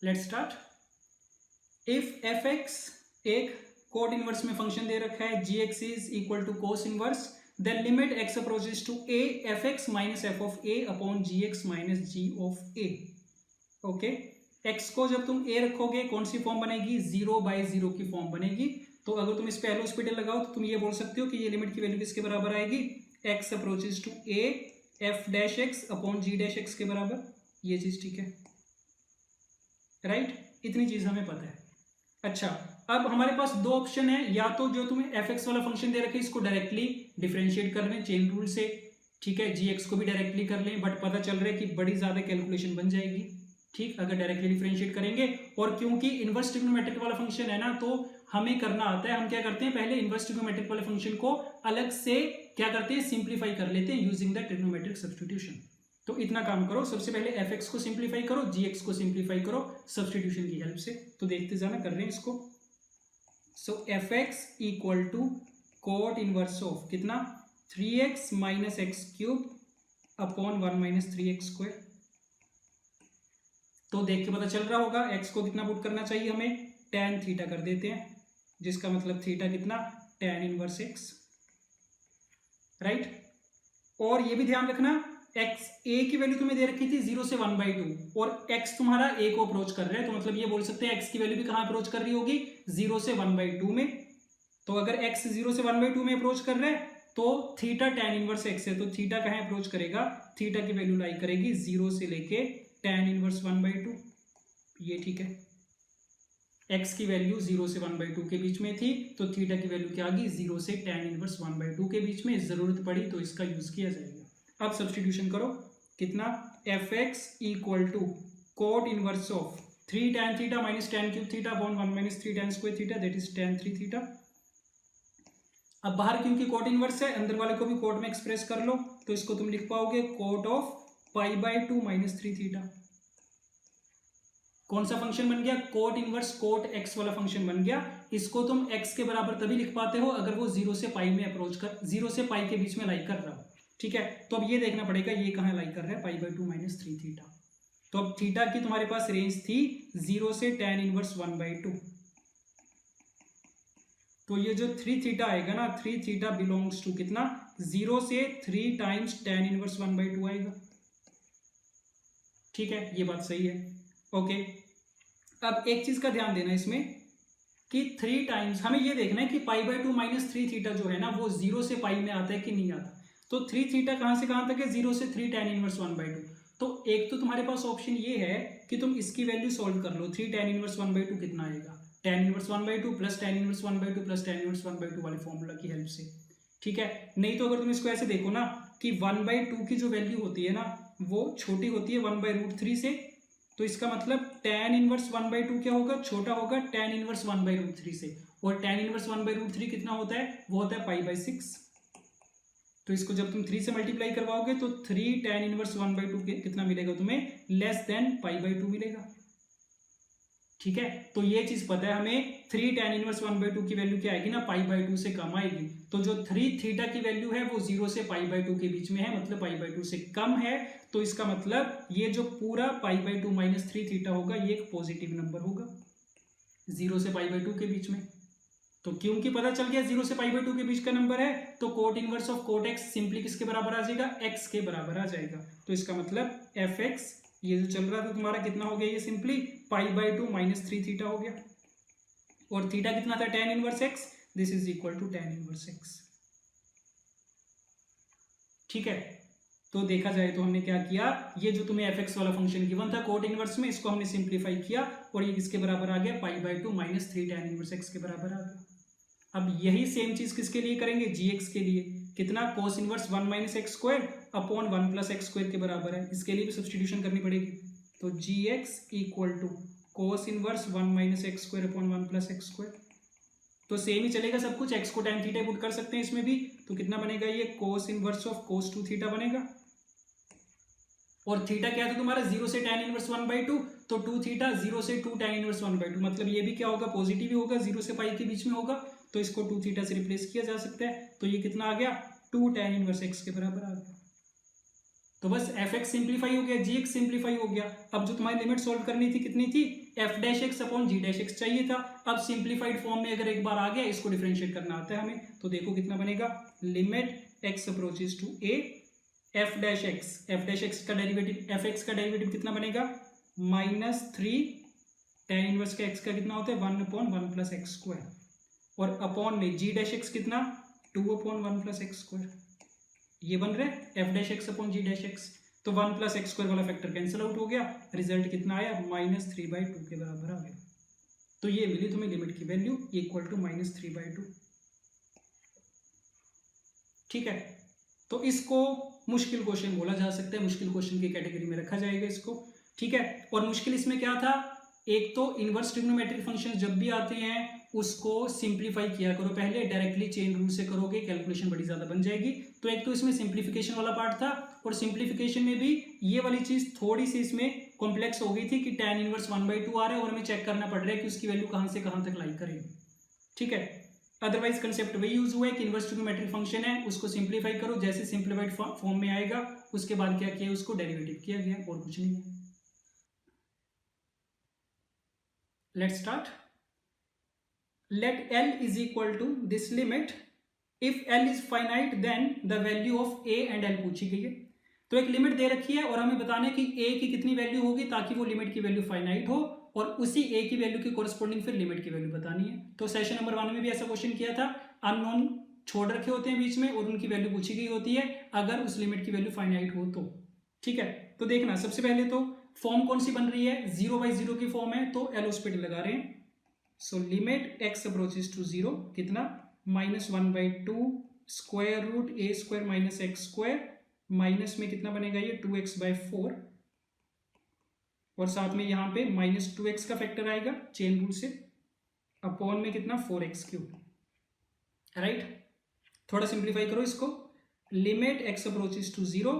Let's start. If F X एक कोट इनवर्स में फंक्शन दे रखा है, G X is equal to cos inverse, then limit x approaches to A F X minus F of A upon G X minus G of A. Okay, X को जब तुम ए रखोगे कौन सी फॉर्म बनेगी, 0/0 की फॉर्म बनेगी। तो अगर तुम इस पे एल हॉस्पिटल लगाओ तो तुम ये बोल सकते हो कि ये लिमिट की वैल्यू किसके बराबर आएगी, x approaches to A f dash x upon g dash x के बराबर, ये चीज ठीक है, राइट। इतनी चीज हमें पता है। अच्छा, अब हमारे पास दो ऑप्शन है, या तो जो तुम्हें एफ एक्स वाला फंक्शन दे रखे इसको डायरेक्टली डिफरेंशिएट कर लें चेन रूल से, ठीक है, जी एक्स को भी डायरेक्टली कर लें, बट पता चल रहा है कि बड़ी ज्यादा कैलकुलेशन बन जाएगी, ठीक, अगर डायरेक्टली डिफरेंशिएट करेंगे। और क्योंकि इनवर्स ट्रिग्नोमेट्रिक वाला फंक्शन है ना, तो हमें करना आता है, हम क्या करते हैं पहले इनवर्स ट्रिग्नोमेट्रिक वाले फंक्शन को अलग से क्या करते हैं, सिंप्लीफाई कर लेते हैं यूजिंग द ट्रिग्नोमेट्रिक सब्स्टिट्यूशन। तो इतना काम करो, सबसे पहले एफ एक्स को सिंप्लीफाई करो, जी एक्स को सिंप्लीफाई करो सब्स्टिट्यूशन की हेल्प से। तो देखते जाना, कर रहे हैं इसको। So F x equal to cot inverse of कितना 3x minus X cube upon 1 minus 3x square. तो देख के पता चल रहा होगा x को कितना पुट करना चाहिए हमें, tan थीटा कर देते हैं, जिसका मतलब थीटा कितना tan इनवर्स x, राइट। और ये भी ध्यान रखना x a की वैल्यू तुम्हें दे रखी थी 0 से 1/2 और x तुम्हारा a को अप्रोच कर रहा है, तो मतलब ये बोल सकते हैं x की वैल्यू भी कहां अप्रोच कर रही होगी, 0 से 1/2 में। तो अगर x 0 से 1/2 में अप्रोच कर रहा है तो थीटा tan इनवर्स x है, तो थीटा कहां अप्रोच करेगा, थीटा की वैल्यू लाई करेगी 0 से लेके tan इनवर्स 1/2, ये ठीक है। x की वैल्यू 0 से 1/2 के बीच में थी, तो थीटा की वैल्यू क्या आ गई, 0 से tan इनवर्स 1/2 के बीच में, जरूरत पड़ी तो इसका यूज किया जाएगा। अब सब्स्टिट्यूशन करो, कितना f x equal to cot inverse of 3 tan theta minus tan cube theta upon 1 minus 3 tan square theta, that is tan 3 theta. अब बाहर क्योंकि कोट इनवर्स है, अंदर वाले को भी कोट में एक्सप्रेस कर लो, तो इसको तुम लिख पाओगे कोट ऑफ π/2 माइनस 3 थीटा। कौन सा फंक्शन बन गया, कोट इनवर्स कोट एक्स वाला फंक्शन बन गया। इसको तुम एक्स के बराबर तभी लिख पाते हो अगर वो 0 से पाई में अप्रोच कर, 0 से पाई के बीच में लाई कर रहा हो, ठीक है। तो अब ये देखना पड़ेगा ये कहां लाई कर रहा है, π/2 माइनस 3 थीटा। तो अब थीटा की तुम्हारे पास रेंज थी 0 से tan इनवर्स 1/2, तो ये जो 3 थीटा आएगा ना, 3 थीटा बिलोंग्स टू कितना, 0 से 3 टाइम्स tan इनवर्स 1/2 आएगा, ठीक है, ये बात सही है। ओके, अब एक चीज का ध्यान देना इसमें कि 3 टाइम्स हमें ये देखना है कि π/2 माइनस 3 थीटा जो है ना वो 0 से पाई में आता है कि नहीं आता। तो 3 थीटा कहां से कहां तक है, 0 से 3 tan इनवर्स 1/2। तो एक तो तुम्हारे पास ऑप्शन ये है कि तुम इसकी वैल्यू सॉल्व कर लो, 3 tan इनवर्स 1/2 कितना आएगा, tan inverse 1/2 plus tan inverse 1/2 plus tan inverse 1/2 वाले फॉर्मूला की हेल्प से, ठीक है। नहीं तो अगर तुम इसको ऐसे देखो ना कि 1/2 की जो वैल्यू होती है ना वो छोटी होती है 1/√3 से, तो इसका मतलब tan इनवर्स 1/2 क्या होगा, छोटा होगा tan इनवर्स 1/√3 से, और tan इनवर्स 1/√3 कितना होता है, वो होता है π/6। तो इसको जब तुम 3 से मल्टीप्लाई करवाओगे तो 3 tan इनवर्स 1/2 कितना मिलेगा तुम्हें, लेस देन π/2 मिलेगा, ठीक है, तो ये चीज पता है हमें 3 tan इनवर्स 1/2 की वैल्यू क्या आएगी ना, π/2 से कम आएगी। तो जो 3 थीटा की वैल्यू है वो 0 से π/2 के बीच में है, मतलब π/2 से कम है। तो इसका मतलब ये जो पूरा π/2 माइनस 3 थीटा होगा ये एक पॉजिटिव नंबर होगा 0 से π/2 के बीच में। तो क्योंकि पता चल गया 0 से π/2 के बीच का नंबर है, तो cot inverse of cot x simply किसके बराबर आ जाएगा, x के बराबर आ जाएगा। तो इसका मतलब fx ये जो चल रहा था तुम्हारा कितना हो गया, ये सिंपली π/2 माइनस 3 थीटा हो गया। और थीटा कितना था, tan inverse x, this is equal to tan inverse x। ठीक है, तो देखा जाए तो हमने क्या किया, ये जो तुम्हें fx वाला फंक्शन गिवन था कोट इनवर्स में, इसको हमने सिंप्लीफाई किया और ये किसके बराबर आ गया, π/2 माइनस 3 tan इनवर्स x के बराबर आ गया। अब यही सेम चीज किसके लिए करेंगे, gx के लिए। कितना, cos inverse 1 minus x square upon 1 plus x square के बराबर है, इसके लिए भी सब्स्टिट्यूशन करनी पड़ेगी। तो gx इक्वल टू cos inverse 1 minus x square upon 1 plus x square. तो सेम ही चलेगा सब कुछ, x को tan थीटा पुट कर सकते हैं इसमें भी। तो कितना बनेगा, ये cos inverse of cos 2 theta बनेगा। और थीटा क्या था तुम्हारा, 0 से tan इनवर्स 1/2, तो 2 थीटा 0 से 2 tan इनवर्स 1/2, मतलब ये भी क्या होगा, पॉजिटिव ही होगा, 0 से पाई के बीच में होगा। तो इसको 2 थीटा से रिप्लेस किया जा सकता है। तो ये कितना आ गया, 2 tan इनवर्स x के बराबर आ गया। तो बस fx सिंप्लीफाई हो गया, gx सिंप्लीफाई हो गया। अब जो तुम्हारी लिमिट सॉल्व करनी थी कितनी थी, f dash x upon g dash x चाहिए था। अब सिंप्लीफाइड फॉर्म में अगर एक बार आ गया, इसको डिफरेंशिएट करना आता है हमें। तो देखो कितना बनेगा, limit x approaches to a f dash x का डेरिवेटिव, fx का डेरिवेटिव कितना बनेगा, माइनस 3 tan इनवर्स का x का कितना होता है, 1 अपॉन 1 प्लस एक्स स्क्वायर। और अपॉन में जी डैश एक्स कितना, 2 अपॉन 1 प्लस एक्स स्क्वायर। ये बन रहा है F dash x upon g dash x. तो 1 प्लस एक्स स्क्वायर वाला फैक्टर कैंसिल आउट हो गया, रिजल्ट कितना आया, माइनस 3/2 के बराबर आ गया। तो ये मिली तुम्हें लिमिट की वैल्यू इक्वल टू माइनस 3/2। ठीक है, तो इसको मुश्किल क्वेश्चन बोला जा सकता है, मुश्किल क्वेश्चन की कैटेगरी में रखा जाएगा इसको। ठीक है, और मुश्किल इसमें क्या था, एक तो इनवर्स ट्रिग्नोमेट्रिक फंक्शन जब भी आते हैं उसको सिंप्लीफाई किया करो पहले, डायरेक्टली चेन रूल से करोगे कैलकुलेशन बड़ी ज्यादा बन जाएगी। तो एक तो इसमें सिंप्लीफिकेशन वाला पार्ट था, और सिंप्लीफिकेशन में भी ये वाली चीज थोड़ी सी इसमें कॉम्प्लेक्स हो गई थी कि tan इनवर्स 1/2 आ रहा है और हमें चेक करना पड़ रहा है कि उसकी वैल्यू कहां से कहां तक लाई करेगी। ठीक है, अदरवाइज कंसेप्ट वही यूज हुआ है कि इनवर्स ट्रिग्नोमेट्रिक फंक्शन है, उसको सिंप्लीफाई करो, जैसे सिंप्लीफाइड फॉर्म में आएगा उसके बाद क्या किया, उसको डेरिवेटिव किया गया, और कुछ नहीं है। Let's start. Let L is equal to this limit. If L is finite, then the value of A and L पूछी गई है। तो एक लिमिट दे रखी है और हमें बताना है कि A की कितनी वैल्यू होगी ताकि वो लिमिट की वैल्यू फाइनाइट हो, और उसी A की वैल्यू के कोरस्पोंडिंग फिर लिमिट की वैल्यू बतानी है। तो सेशन नंबर 1 में भी ऐसा क्वेश्चन किया था, अननोन छोड़ रखे होते हैं बीच में और उनकी वैल्यू पूछी गई होती है अगर उस लिमिट की वैल्यू फाइनाइट हो तो। ठीक है, तो देखना सबसे पहले तो फॉर्म कौन सी बन रही है, 0/0 की फॉर्म है, तो एल हॉस्पिटल लगा रहे हैं। So limit x approaches to 0 कितना, -1/2 square root a square minus x square, minus में कितना बनेगा ये 2x/4, और साथ में यहां पे -2x का फैक्टर आएगा चेन रूल से, अपॉन में कितना 4x3। राइट, थोड़ा सिंप्लीफाई करो इसको, limit x approaches to 0,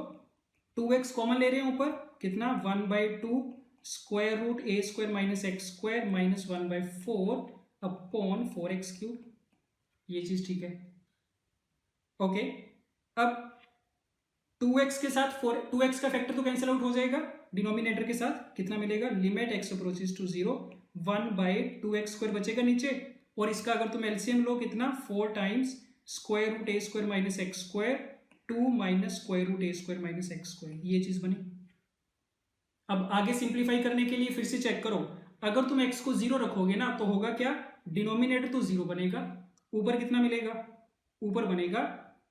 2x common ले रहे हैं ऊपर, कितना 1/2 square root a square minus x square minus 1/4 upon 4x3। ये चीज ठीक है। ओके, अब 2x के साथ 2x का फैक्टर तो कैंसिल आउट हो जाएगा डिनोमिनेटर के साथ, कितना मिलेगा, limit x approaches to 0, 1/2x² बचेगा नीचे, और इसका अगर तुम एलसीएम लो कितना 4 times square root a square minus x square 2 minus square root a square minus x square, ये चीज बनी। अब आगे सिंप्लीफाई करने के लिए फिर से चेक करो, अगर तुम x को 0 रखोगे ना तो होगा क्या, डिनोमिनेटर तो 0 बनेगा, ऊपर कितना मिलेगा, ऊपर बनेगा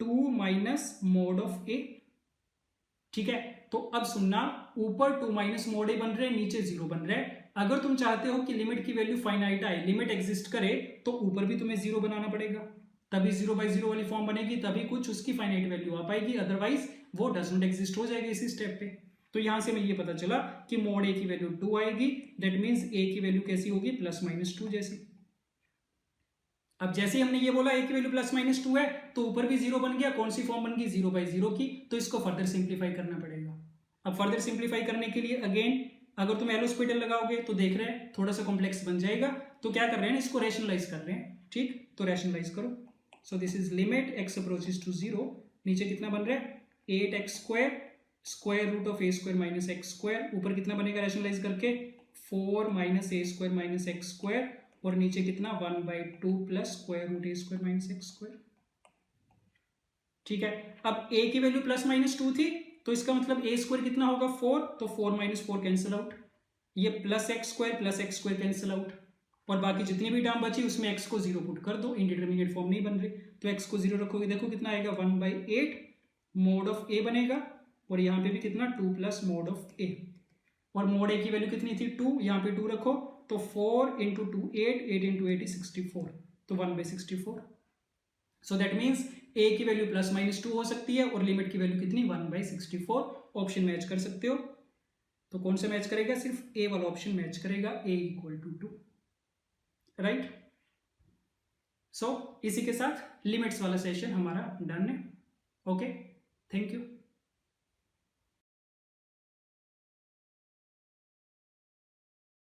2 माइनस मोड ऑफ a। ठीक है, तो अब सुनना, ऊपर 2 माइनस मोड a बन रहे हैं, नीचे 0 बन रहा है। अगर तुम चाहते हो कि लिमिट की वैल्यू फाइनाइट आए, लिमिट एग्जिस्ट करे, तो ऊपर भी तुम्हें 0 बनाना पड़ेगा, तभी 0/0 वाली फॉर्म बनेगी, तभी कुछ उसकी फाइनाइट वैल्यू आ पाएगी, अदरवाइज वो डज नॉट एग्जिस्ट हो जाएगी इसी स्टेप पे। तो यहां से हमें ये पता चला कि मोड a की वैल्यू 2 आएगी, दैट मींस a की वैल्यू कैसी होगी, +-2 जैसी। अब जैसे हमने ये बोला a की वैल्यू +-2 है, तो ऊपर भी 0 बन गया, कौन सी फॉर्म बन गई, 0/0 की, तो इसको फर्दर सिंप्लीफाई करना पड़ेगा। अब फर्दर सिंप्लीफाई करने के लिए अगेन अगर तुम एलोस्पिटल लगाओगे तो देख रहे हैं थोड़ा सा कॉम्प्लेक्स बन जाएगा, तो क्या कर रहे हैं, इसको रैशनलाइज कर रहे हैं। ठीक, तो रैशनलाइज करो। So this is limit x approaches to 0, नीचे कितना बन रहा है 8x square, square root of a square minus x square, ऊपर कितना बनेगा रैशनलाइज करके 4 minus a square minus x square, और नीचे कितना 1/2 plus square root a square minus x square. ठीक है, अब a की वैल्यू प्लस माइनस 2 थी, तो इसका मतलब a स्क्वायर कितना होगा 4, तो 4 माइनस 4 कैंसिल आउट, ये plus x square cancel out, और बाकी जितनी भी टर्म बची उसमें x को 0 पुट कर दो, इंडिटरमिनेट फॉर्म नहीं बन रही, तो x को 0 रखोगे, देखो कितना आएगा 1/8 मोड ऑफ a बनेगा, और यहाँ पे भी कितना 2 प्लस मोड ऑफ a, और मोड a की वैल्यू कितनी थी 2, यहाँ पे 2 रखो, तो 4 इंटू 2 8, 8 इंटू 8 is 64, तो 1/64। सो दैट मीन्स a की वैल्यू प्लस माइनस 2 हो सकती है, और लिमिट की वैल्यू कितनी 1/64। ऑप्शन मैच कर सकते हो, तो कौन सा मैच करेगा, सिर्फ a वाला ऑप्शन मैच करेगा, a इक्वल टू 2, राइट। सो इसी के साथ लिमिट्स वाला सेशन हमारा डन है। Okay, thank you.